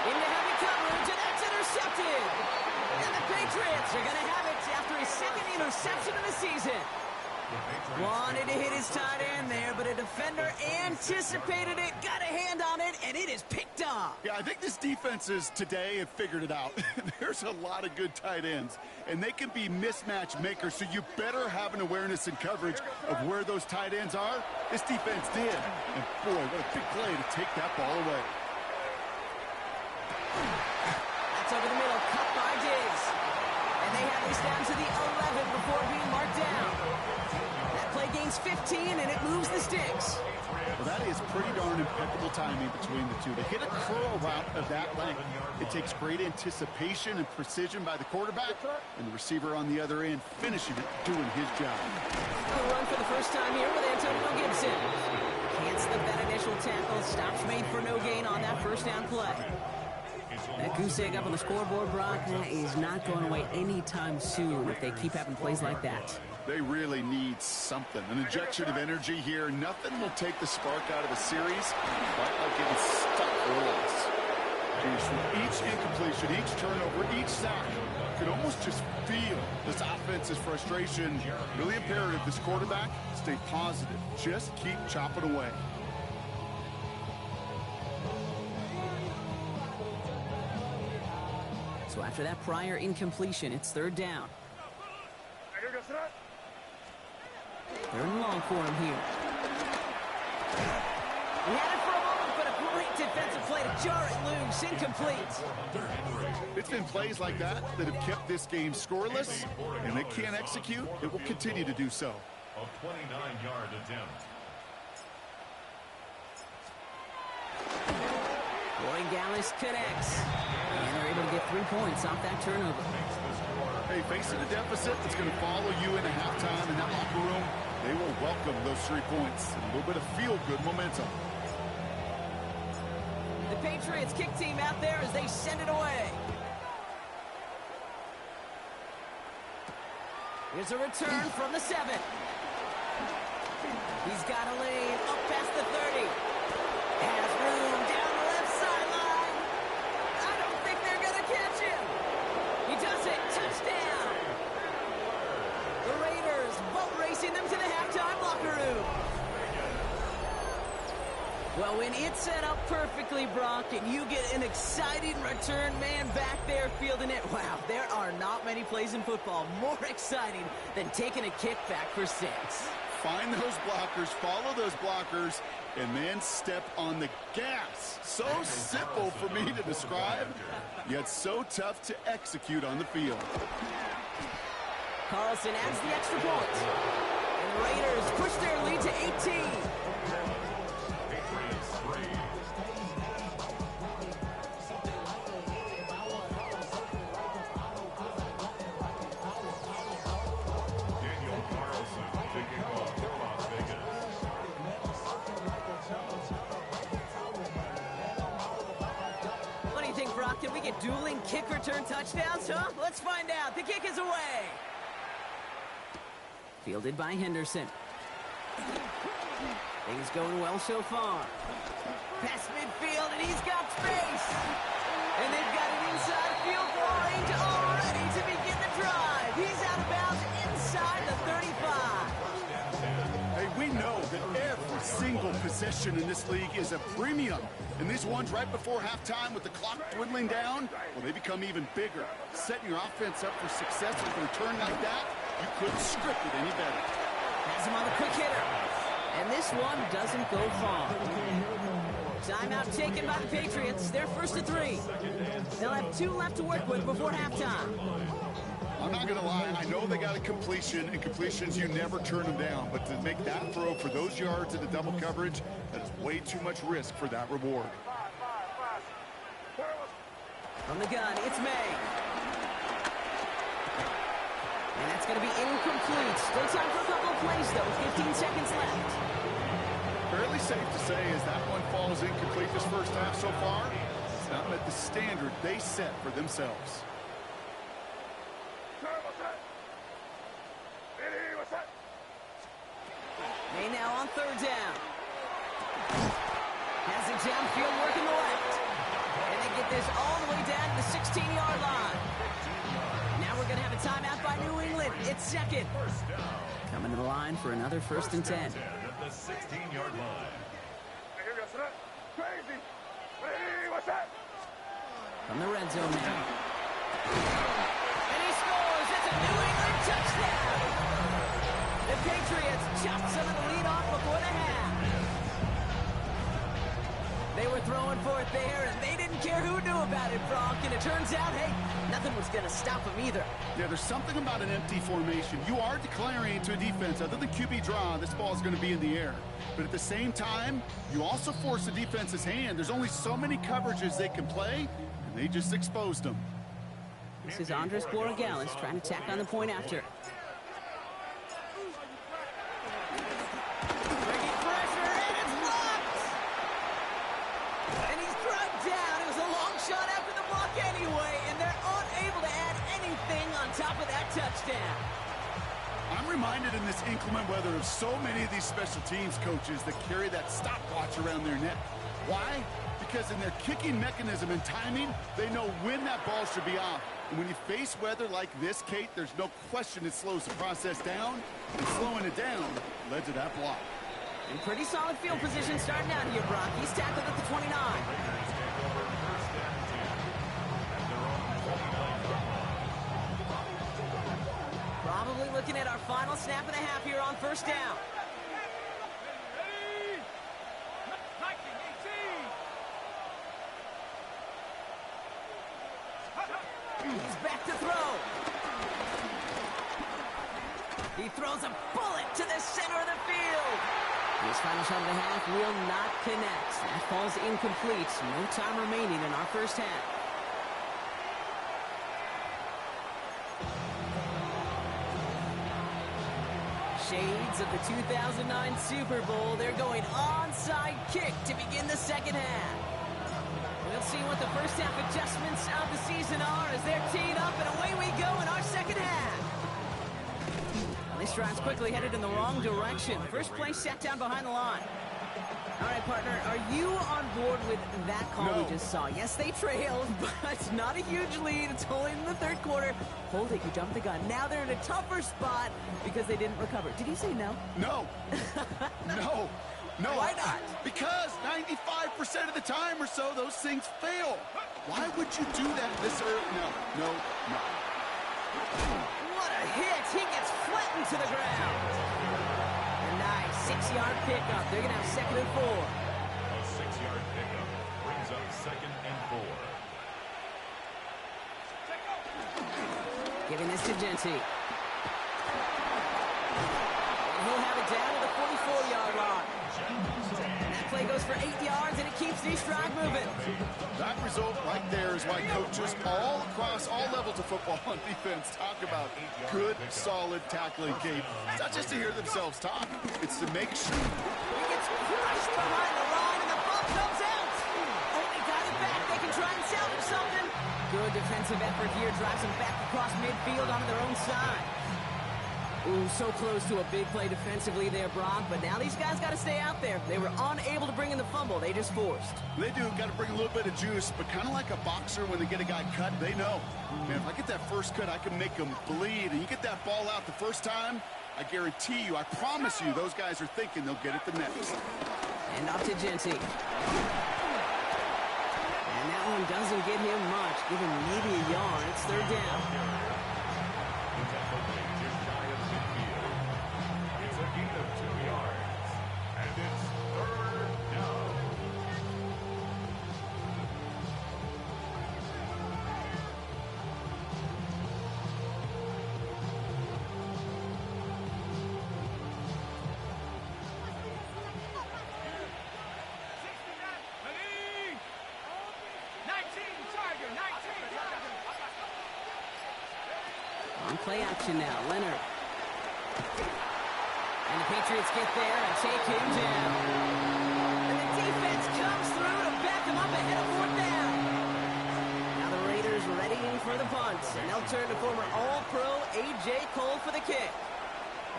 Into heavy coverage, and that's intercepted. And the Patriots are going to have it after his second interception of the season. Wanted to hit his tight end there, but a defender anticipated it, got a hand on it, and it is picked off. Yeah, I think this defenses today have figured it out. There's a lot of good tight ends, and they can be mismatch makers, so you better have an awareness and coverage of where those tight ends are. This defense did. And boy, what a big play to take that ball away. That's over the middle, cut by Diggs. And they have this down to the 11 before being marked down. That play gains 15, and it moves the sticks. Well, that is pretty darn impeccable timing between the two. To hit a curl route of that length, it takes great anticipation and precision by the quarterback, and the receiver on the other end finishing it, doing his job. Good run for the first time here with Antonio Gibson. Cancels that initial tackle. Stops made for no gain on that first down play. That goose egg up on the scoreboard, Brock, that is not going away anytime soon if they keep having plays like that. They really need something. An injection of energy here. Nothing will take the spark out of a series quite like getting stuck for a loss. Each incompletion, each turnover, each sack, you could almost just feel this offense's frustration. Really imperative this quarterback stay positive. Just keep chopping away. So after that prior incompletion, it's third down. Third and long for him here. He had it for a moment, but a great defensive play to jar it loose. Incomplete. It's been plays like that that have kept this game scoreless, and they can't execute. It will continue to do so. A 29-yard attempt. Roy Gallis connects. And they're able to get 3 points off that turnover. Hey, facing a deficit that's going to follow you into halftime in that locker room, they will welcome those 3 points and a little bit of feel-good momentum. The Patriots kick team out there as they send it away. Here's a return from the 7. He's got a lane up past the 30. Has room down the left sideline. I don't think they're going to catch him. He does it. Touchdown. The Raiders boat racing them to the halftime locker room. Well, when it's set up perfectly, Brock, and you get an exciting return man back there fielding it, wow, there are not many plays in football more exciting than taking a kick back for 6. Find those blockers, follow those blockers, and then step on the gas. So simple for me to describe, yet so tough to execute on the field. Carlson adds the extra point. And the Raiders push their lead to 18. Daniel Carlson kicking off for Las Vegas. What do you think, Brock? Can we get dueling kick return touchdowns, huh? Let's find out. The kick is away. Fielded by Henderson. Things going well so far. Past midfield, and he's got space. And they've got it inside field goal range already to begin the drive. He's out of bounds inside the 35. Hey, we know that every single possession in this league is a premium. And these ones right before halftime with the clock dwindling down, well, they become even bigger. Setting your offense up for success with a return like that, you couldn't script it any better. Has him on the quick hitter. And this one doesn't go far. Timeout taken by the Patriots. They're first to 3. They'll have 2 left to work with before halftime. I'm not going to lie. I know they got a completion, and completions, you never turn them down. But to make that throw for those yards into double coverage, that is way too much risk for that reward. From the gun, it's May. And that's going to be incomplete. Still time for a couple of plays, though. 15 seconds left. Fairly safe to say as that one falls incomplete this first half so far, it's not met the standard they set for themselves. May now on third down. downfield working the left. And they get this all the way down to the 16-yard line. Now we're going to have a timeout by New England. It's second. First down. Coming to the line for another first and 10. At the 16-yard line. Crazy. Hey, what's that? From the red zone now. And he scores. It's a New England touchdown. The Patriots chopped some of the lead off before the half. They were throwing for it there, and they didn't care who knew about it, Brock. And it turns out, hey, nothing was going to stop them either. Yeah, there's something about an empty formation. You are declaring to a defense, other than QB draw, this ball is going to be in the air. But at the same time, you also force the defense's hand. There's only so many coverages they can play, and they just exposed them. This is Andres Borregales trying to tack on the point after. Bringing pressure, and it's blocked! And he's drugged down. It was a long shot after the block anyway, and they're unable to add anything on top of that touchdown. I'm reminded in this inclement weather of so many of these special teams coaches that carry that stopwatch around their neck. Why? Because in their kicking mechanism and timing, they know when that ball should be off. And when you face weather like this, Kate, there's no question it slows the process down. And slowing it down led to that block. In pretty solid field position starting out here, Brock. He's tackled at the 29. Raiders take over first and 10 at their own 29-yard line. Probably looking at our final snap of the half here on first down. Ready? 1918. He's back to throw. He throws a bullet to the center of the field. This final shot of the half will not connect. That falls incomplete. No time remaining in our first half. Shades of the 2009 Super Bowl. They're going onside kick to begin the second half. We'll see what the first half adjustments of the season are as they're teed up, and away we go in our second half. This drive's quickly headed in the wrong direction. First play set down behind the line. All right, partner, are you on board with that call No. we just saw? Yes, they trailed, but it's not a huge lead. It's only in the third quarter. Hold it, you jumped the gun. Now they're in a tougher spot because they didn't recover. Did you say no? No. No. No. Why not? Because 95% of the time or so, those things fail. Why would you do that this early? No. What a hit! He gets flattened to the ground. A nice 6-yard pickup. They're going to have second and 4. A 6-yard pickup brings up second and 4. Giving this to Genty. He'll have it down to the 44-yard line. And that play goes for 8 yards, and it keeps these drive moving. That result right there is why coaches all across all levels of football on defense talk about good, solid tackling, Kate. It's not just to hear themselves talk. It's to make sure. He gets crushed behind the line, and the ball comes out. Only got it back. They can try and salvage something. Good defensive effort here. Drives them back across midfield onto their own side. Ooh, so close to a big play defensively there, Brock. But now these guys got to stay out there. They were unable to bring in the fumble. They just forced. They do got to bring a little bit of juice, but kind of like a boxer when they get a guy cut, they know. Man, if I get that first cut, I can make them bleed. And you get that ball out the first time, I guarantee you, I promise you, those guys are thinking they'll get it the next. And off to Genty. And that one doesn't get him much. Give him maybe a yard. It's third down. The tackle made just shy of midfield. It's a gain of 2 yards. And it's third down. Ready? 19 Tiger, 19 Tiger. On play action now, Leonard. And the Patriots get there and take him down. And the defense comes through to back him up ahead of fourth down. Now the Raiders readying for the punt. And they'll turn to former All-Pro A.J. Cole for the kick.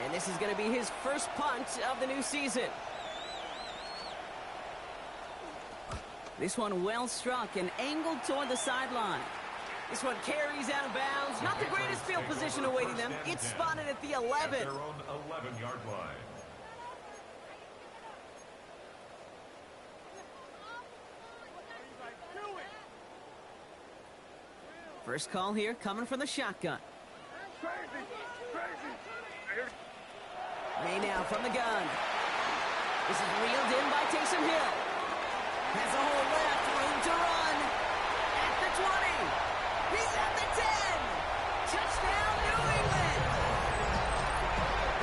And this is going to be his first punt of the new season. This one well struck and angled toward the sideline. This one carries out of bounds. Not the greatest field position awaiting them. It's spotted at the 11. Their own 11-yard line. First call here coming from the shotgun. May now from the gun. This is reeled in by Taysom Hill. Has a hole left, room to run. At the 20. He's at the 10. Touchdown, New England.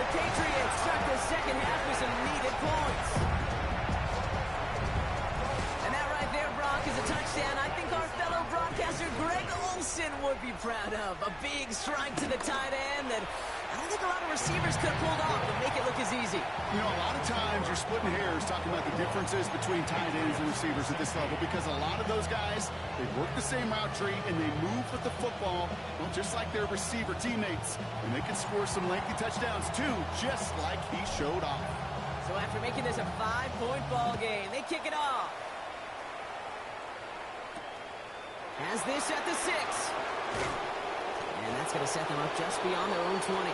The Patriots start the second half with some needed points. And that right there, Brock, is a touchdown I think our fellow broadcaster Greg Olsen would be proud of. A big strike to the tight end that I don't think a lot of receivers could have pulled off and make it look as easy. You know, a lot of times you're splitting hairs talking about the differences between tight ends and receivers at this level because a lot of those guys, they work the same route tree and they move with the football, well, just like their receiver teammates. And they can score some lengthy touchdowns too, just like he showed off. So after making this a 5-point ball game, they kick it off. Has this at the 6. And that's going to set them up just beyond their own 20.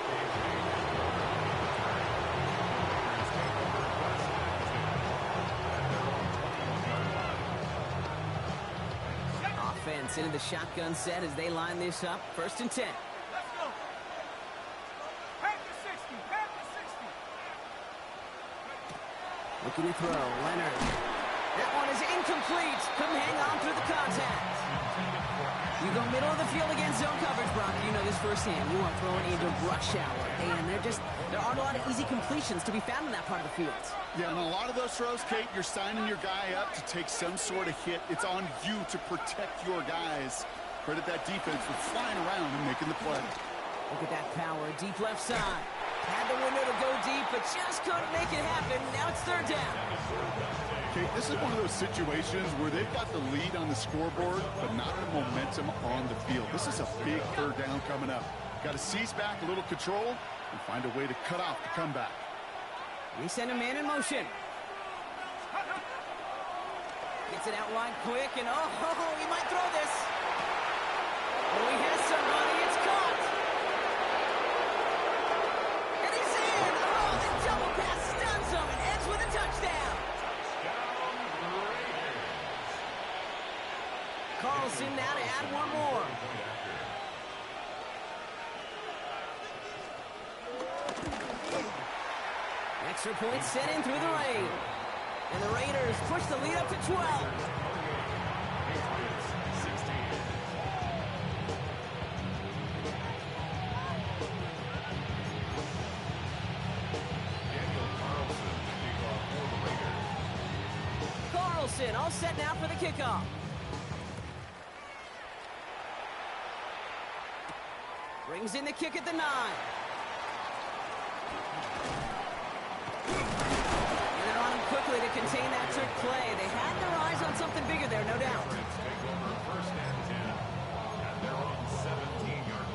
Offense into the shotgun set as they line this up. 1st and 10. Let's go. Pack to 60. Pack to 60. Looking to throw. Leonard. That one is incomplete. Couldn't hang on through the contact. You go middle of the field against zone coverage, Brock. You know this firsthand. You are throwing into rush hour. And there aren't a lot of easy completions to be found in that part of the field. Yeah, and a lot of those throws, Kate, you're signing your guy up to take some sort of hit. It's on you to protect your guys. Credit that defense for flying around and making the play. Look at that power. Deep left side. Had the window to go deep, but just couldn't make it happen. Now it's 3rd down. Kate, this is one of those situations where they've got the lead on the scoreboard, but not the momentum on the field. This is a big 3rd down coming up. Got to seize back a little control and find a way to cut off the comeback. We send a man in motion. Gets it out wide quick, and he might throw this. Oh, he has somebody. It's caught. And he's in. Oh, the double pass stuns him and ends with a touchdown. Carlson now to add one more. Extra point set in through the rain. And the Raiders push the lead up to 12. Carlson all set now for the kickoff. Brings in the kick at the 9. And they're on him quickly to contain that trick play. They had their eyes on something bigger there, no doubt. Take over 1st and 10 at their own 17-yard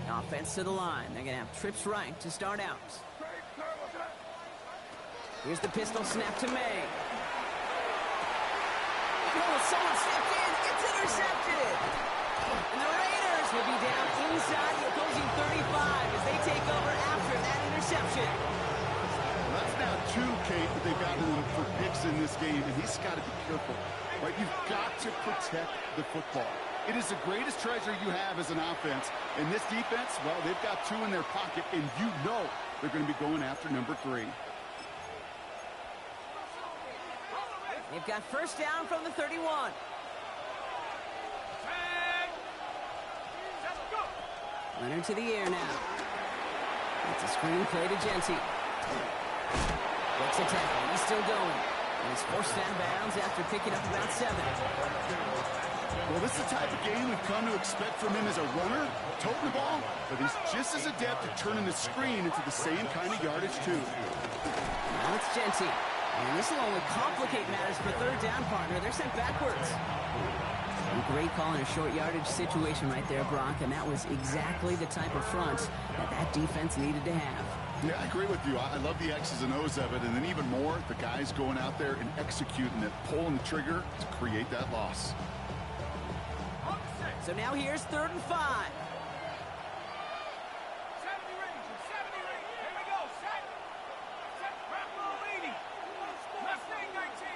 line. Offense to the line. They're going to have trips right to start out. Here's the pistol snap to May. Oh, someone stepped in. It's intercepted. And the Raiders will be down inside the opposing 35 as they take over after that interception. Well, that's now 2, Kate, that they've gotten for picks in this game, and he's got to be careful. Right? You've got to protect the football. It is the greatest treasure you have as an offense. And this defense, well, they've got 2 in their pocket, and you know they're going to be going after number 3. They've got 1st down from the 31. Leonard to the air now. That's a screen play to Genty. Breaks a tackle. He's still going. And he's forced out of bounds after picking up about 7. Well, this is the type of game we've come to expect from him as a runner, toting the ball, but he's just as adept at turning the screen into the same kind of yardage, too. Now it's Genty. And this will only complicate matters for 3rd down, partner. They're sent backwards. A great call in a short yardage situation right there, Brock, and that was exactly the type of front that defense needed to have. Yeah, I agree with you. I love the X's and O's of it, and then even more, the guys going out there and executing it, pulling the trigger to create that loss. So now here's 3rd and 5. 70 range. 70 range. Here we go. Set. Set. Buffalo leading. Mustang 19.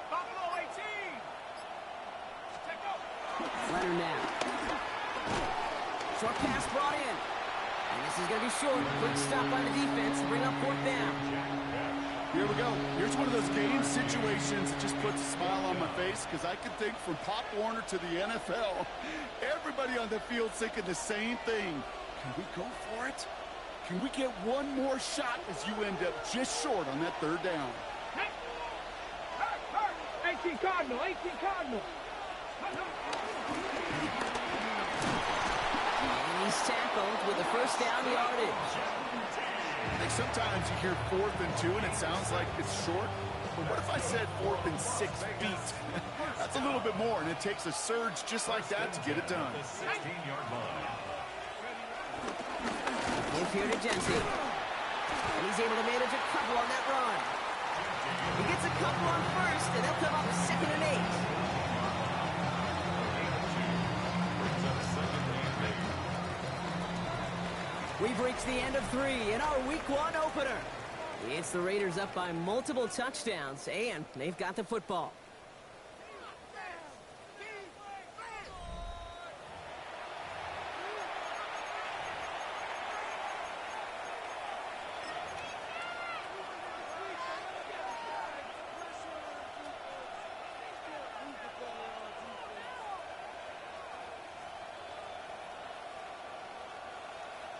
Buffalo 18. Check out. Leonard now. Short pass brought in. And this is going to be short. Quick stop by the defense to bring up 4th down. Here we go. Here's one of those game situations that just puts a smile on my face because I can think from Pop Warner to the NFL, everybody on the field thinking the same thing. Can we go for it? Can we get one more shot as you end up just short on that 3rd down? Hey. Hurt. 18 Cardinal. 18 Cardinal. And he's tackled with a 1st down yardage. I think sometimes you hear 4th and 2 and it sounds like it's short. But what if I said 4th and 6 beat? That's a little bit more, and it takes a surge just like that to get it done. The 16-yard line. Give here to Jency. And he's able to manage a couple on that run. He gets a couple on 1st, and they'll come up 2nd and 8. Brings up 2nd and 8. We've reached the end of 3 in our Week 1 opener. It's the Raiders up by multiple touchdowns, and they've got the football.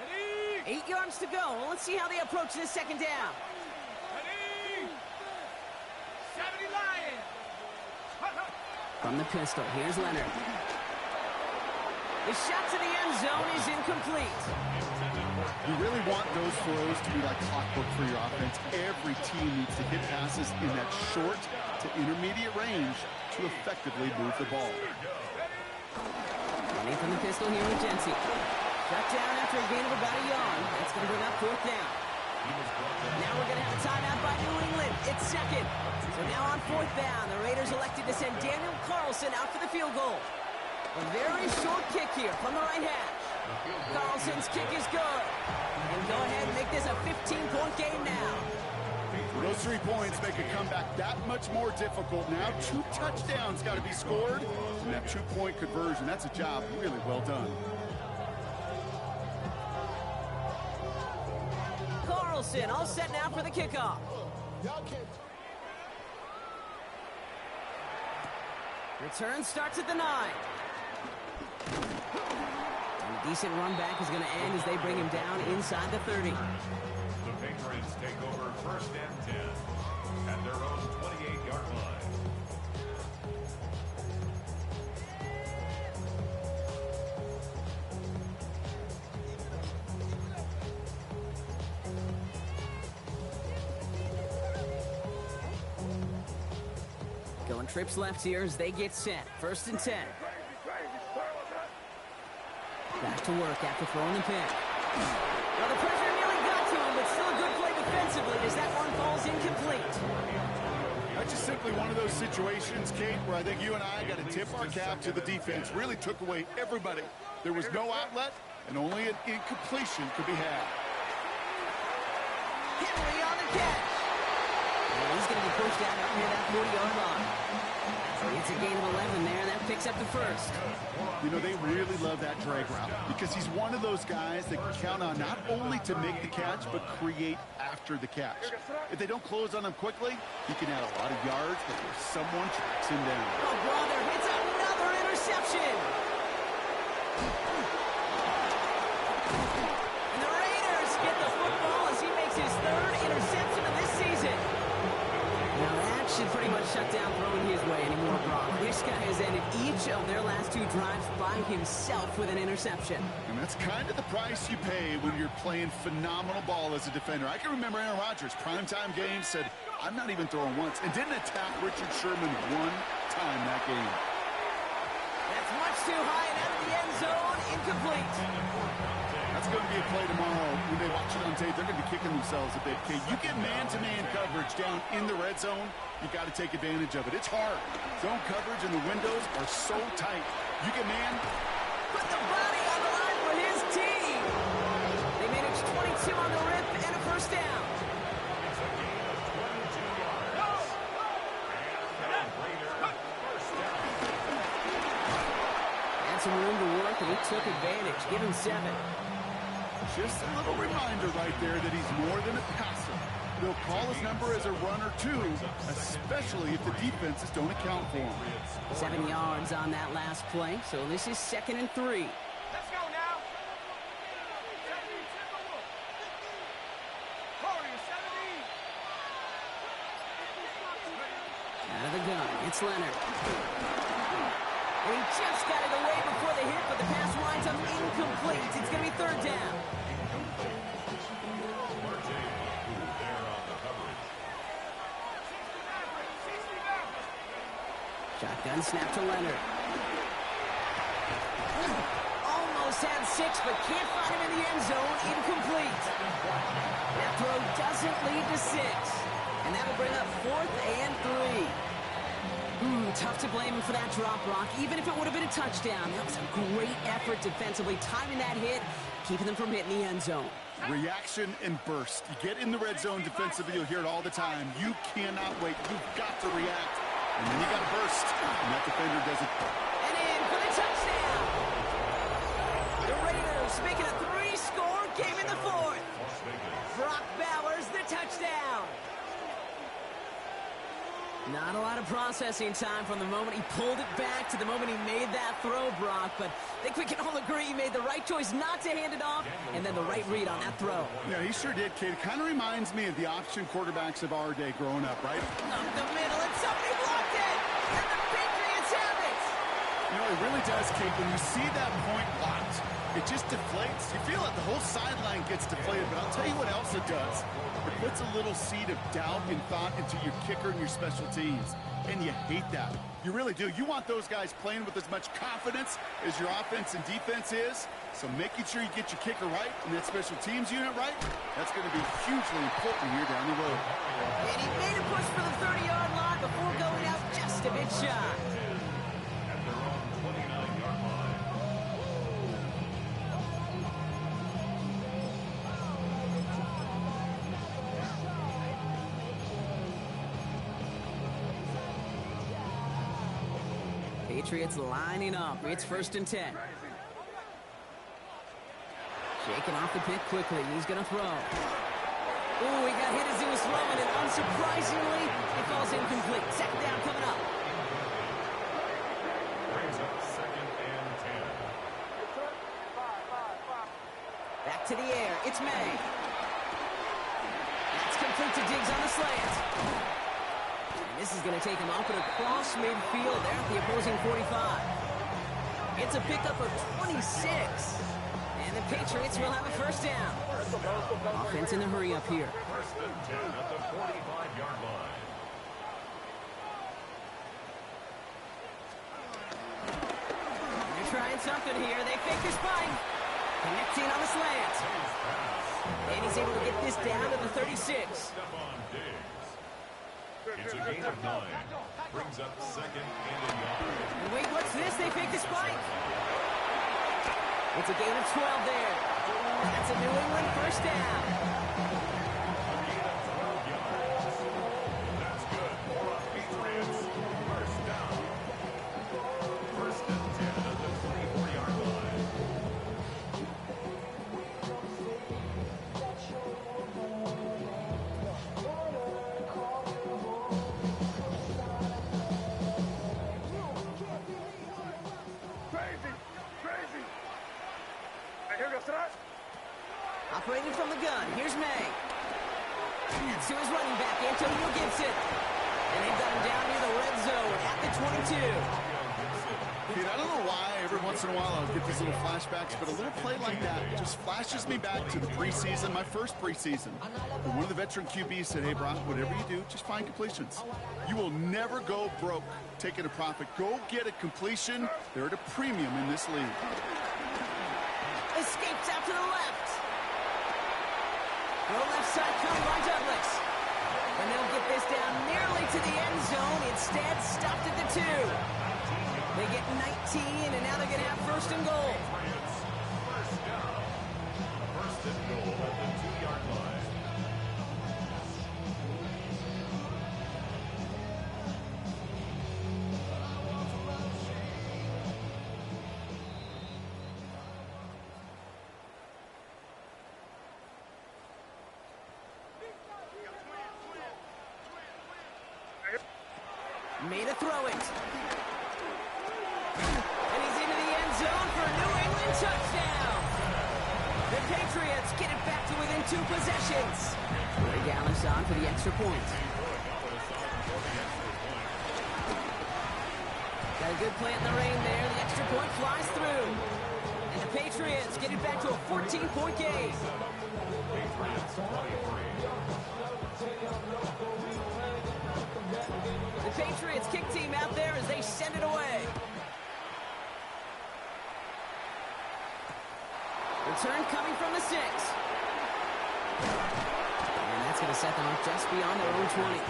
Ready. 8 yards to go. Let's see how they approach this 2nd down. Ready. 70 Lions. From the pistol, here's Leonard. The shot to the end zone is incomplete. You really want those throws to be like clockwork for your offense. Every team needs to hit passes in that short to intermediate range to effectively move the ball. Running from the pistol here with Jency. Shut down after a gain of about a yard. That's going to bring up 4th down. Now we're going to have a timeout by New England. It's 2nd. So now on 4th down, the Raiders elected to send Daniel Carlson out for the field goal. A very short kick here from the right hash. Carlson's kick is good. And go ahead and make this a 15-point game now. Those 3 points make a comeback that much more difficult. Now 2 touchdowns got to be scored. And that 2-point conversion, that's a job really well done. Carlson all set now for the kickoff. Return starts at the 9. And a decent run back is going to end as they bring him down inside the 30. The Patriots take over 1st and 10 at their own 28-yard line. Going trips left here as they get set. 1st and 10. Back to work after throwing the pick. Well, the pressure nearly got to him, but still a good play defensively as that one falls incomplete. That's just simply one of those situations, Kate, where I think you and I got to tip our cap to the defense. Really took away everybody. There was no outlet, and only an incompletion could be had. Henry on the catch. And he's going to be pushed out near that 40-yard line. So it's a gain of 11 there, and that picks up the 1st. You know, they really love that drag route because he's one of those guys that can count on not only to make the catch, but create after the catch. If they don't close on him quickly, he can add a lot of yards before someone tracks him down. Oh, brother, it's another interception. And the Raiders get the football as he makes his 3rd interception of this season. Now that should pretty much shut down throwing his way anymore, Brock. This guy has ended each of their last 2 drives by himself with an interception. And that's kind of the price you pay when you're playing phenomenal ball as a defender. I can remember Aaron Rodgers, primetime game, said, I'm not even throwing once, and didn't attack Richard Sherman one time that game. That's much too high and out of the end zone, incomplete. That's going to be a play tomorrow. When they watch it on tape, they're going to be kicking themselves a bit. Okay, you get man-to-man coverage down in the red zone, you got to take advantage of it. It's hard. Zone coverage and the windows are so tight. You get man. Put the body on the line for his team. They managed 22 on the rip and a first down. It's a gain of 22 yards. And Raider first down. Had some room to work, and he took advantage. Give him 7. Just a little reminder right there that he's more than a passer. They'll call his number as a runner, too, especially if the defenses don't account for him. 7 yards on that last play, so this is 2nd and 3. Let's go now. 70. Out of the gun, it's Leonard. And he just got it away before the hit, but the pass winds up incomplete. It's going to be 3rd down. Shotgun snap to Leonard. Almost had 6, but can't find him in the end zone. Incomplete. That throw doesn't lead to 6. And that'll bring up 4th and 3. Tough to blame him for that drop, Brock. Even if it would have been a touchdown, that was a great effort defensively, timing that hit, keeping them from hitting the end zone. Reaction and burst. You get in the red zone defensively, you'll hear it all the time. You cannot wait. You've got to react. And then you got to burst. And that defender does it. And in for the touchdown. The Raiders making a 3-score game in the 4th. Brock Bowers, the touchdown. Not a lot of processing time from the moment he pulled it back to the moment he made that throw, Brock. But I think we can all agree he made the right choice not to hand it off, and then the right read on that throw. Yeah, he sure did, kid. It kind of reminds me of the option quarterbacks of our day growing up, right? Up the middle, and somebody blocked it! And the Patriots have it! You know, it really does, Kate. When you see that point blocked, it just deflates. You feel like the whole sideline gets deflated, but I'll tell you what else it does. It puts a little seed of doubt and thought into your kicker and your special teams, and you hate that. You really do. You want those guys playing with as much confidence as your offense and defense is, so making sure you get your kicker right and that special teams unit right, that's going to be hugely important here down the road. And he made a push for the 30-yard line before going out just a bit shy. At their own 29-yard line. Patriots lining up. It's 1st and 10. Shaking off the pick quickly. He's going to throw. Ooh, he got hit as he was throwing, and unsurprisingly, it falls incomplete. 2nd down coming up. Brings up 2nd and 10. Back to the air. It's May. That's complete to Diggs on the slant. And this is going to take him up and across midfield there at the opposing 45. It's a pickup of 26. And the Patriots will have a 1st down. Offense in the hurry up here. 1st and 10 at the 45-yard line. They're trying something here. They fake the spike. Connecting on the slant. And he's able to get this down to the 36. Stephon Diggs. It's a gain of 9. Brings up 2nd and a yard. And wait, what's this? They fake the spike. It's a gain of 12 there. That's a New England 1st down. A gain of 12 yards. That's good for a Patriots 1st down. 1st and 10 at the 24-yard line. Crazy. Hey, here goes tonight. Operating from the gun. Here's May. That's to his running back, Antonio Gibson. And they've got him down near the red zone at the 22. Kid, I don't know why every once in a while I'll get these little flashbacks, but a little play like that just flashes me back to the preseason, my first preseason. And one of the veteran QBs said, hey, Brock, whatever you do, just find completions. You will never go broke taking a profit. Go get a completion. They're at a premium in this league. escapes out to the left. Go left side coming by Douglas. And they'll get this down nearly to the end zone. Instead, stopped at the 2. They get 19, and now they're going to have first and goal. Patriots, first down. First and goal at the 2-yard line. Made a throw it. And he's into the end zone for a New England touchdown. The Patriots get it back to within 2 possessions. Greg Gallis on for the extra point. Got a good play in the rain there. The extra point flies through. And the Patriots get it back to a 14-point game. Patriots 23. The Patriots kick team out there as they send it away. Return coming from the 6. And that's going to set them up just beyond their own 20.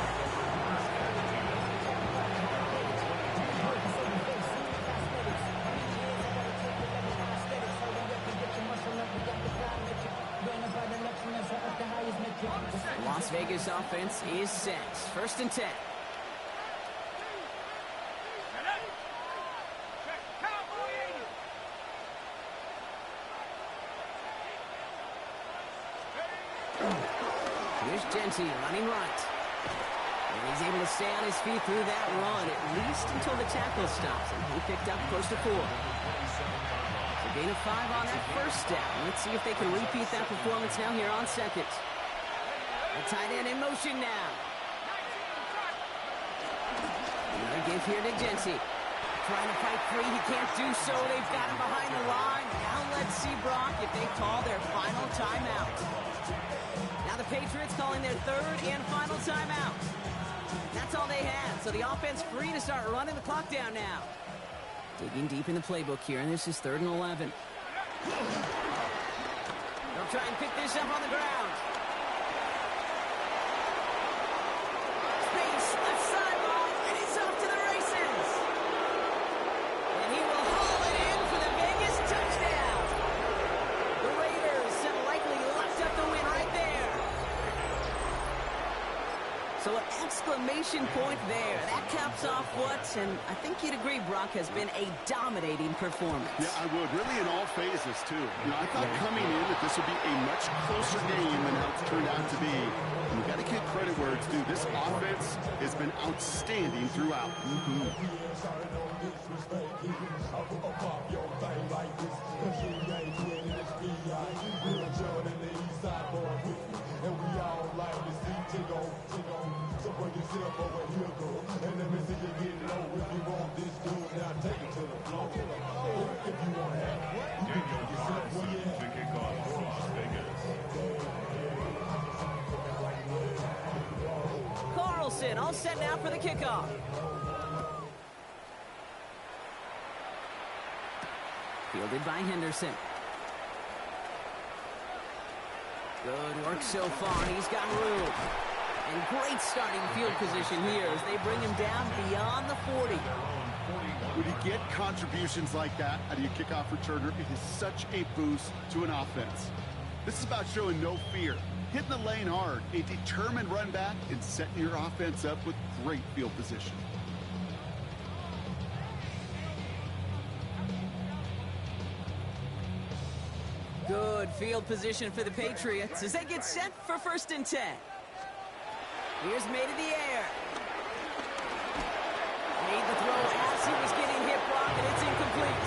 The Las Vegas offense is set. First and 10. Here's Genty running right. And he's able to stay on his feet through that run, at least until the tackle stops him. He picked up close to 4. So gain of 5 on that first down. Let's see if they can repeat that performance now here on second. The tight end in motion now. Another give here to Genty. Trying to fight free. He can't do so. They've got him behind the line. Now let's see, Brock, if they call their final timeout. Now the Patriots calling their 3rd and final timeout. That's all they had. So the offense free to start running the clock down now. Digging deep in the playbook here, and this is 3rd and 11. They'll try and pick this up on the ground. Space, left sideline, and he's off to the races. And he will haul it in for the Vegas touchdown. The Raiders have likely locked up the win right there. So an exclamation point there. That caps off what, and I think you'd agree, Brock, has been a dominating performance. Yeah, I would. Really in all phases, too. I thought coming in that this would be a much closer game than how it's turned out to be. And we've got to give credit where it's due. This offense has been outstanding throughout. Daniel Carlson to kick off for Las Vegas. Carlson all set now for the kickoff. Fielded by Henderson. Good work so far. He's got room. And great starting field position here as they bring him down beyond the 40. When you get contributions like that out of your kickoff returner, it is such a boost to an offense. This is about showing no fear, hitting the lane hard, a determined run back, and setting your offense up with great field position. Good field position for the Patriots as they get set for 1st and 10. Here's made in the air. Made the throw as he was getting hit, Brock, and it's incomplete.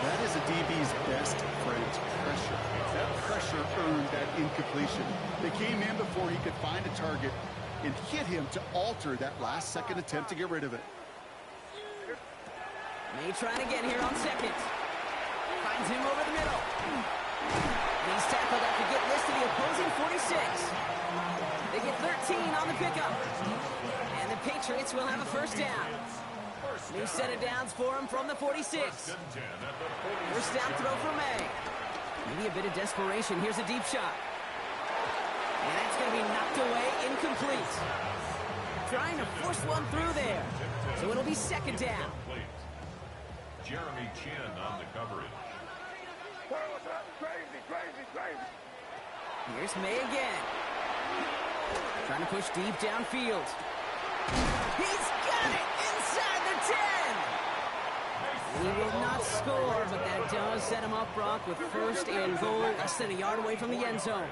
That is a DB's best friend, pressure. That pressure earned that incompletion. They came in before he could find a target and hit him to alter that last-second attempt to get rid of it. May trying again here on second. Finds him over the middle. He's tackled after getting this to the opposing 46. They get 13 on the pickup. And the Patriots will have a first down. New set of downs for him from the 46. First down throw for May. Maybe a bit of desperation. Here's a deep shot. And that's going to be knocked away, incomplete. Trying to force one through there. So it'll be second down. Jeremy Chin on the coverage. Here's May again. Trying to push deep downfield. He's got it inside the 10. He will not score, but that does set him up, Brock, with first and goal, less than a yard away from the end zone.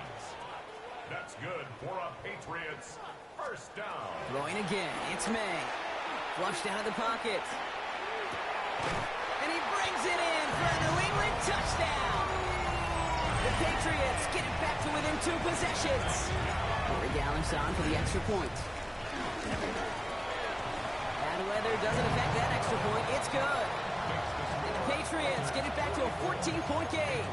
That's good for a Patriots first down. Throwing again, it's May. Flushed out of the pocket. And he brings it in for a New England touchdown. The Patriots get it back to within 2 possessions. Corey Gallen's on for the extra point. Bad weather doesn't affect that extra point. It's good. And the Patriots get it back to a 14-point game.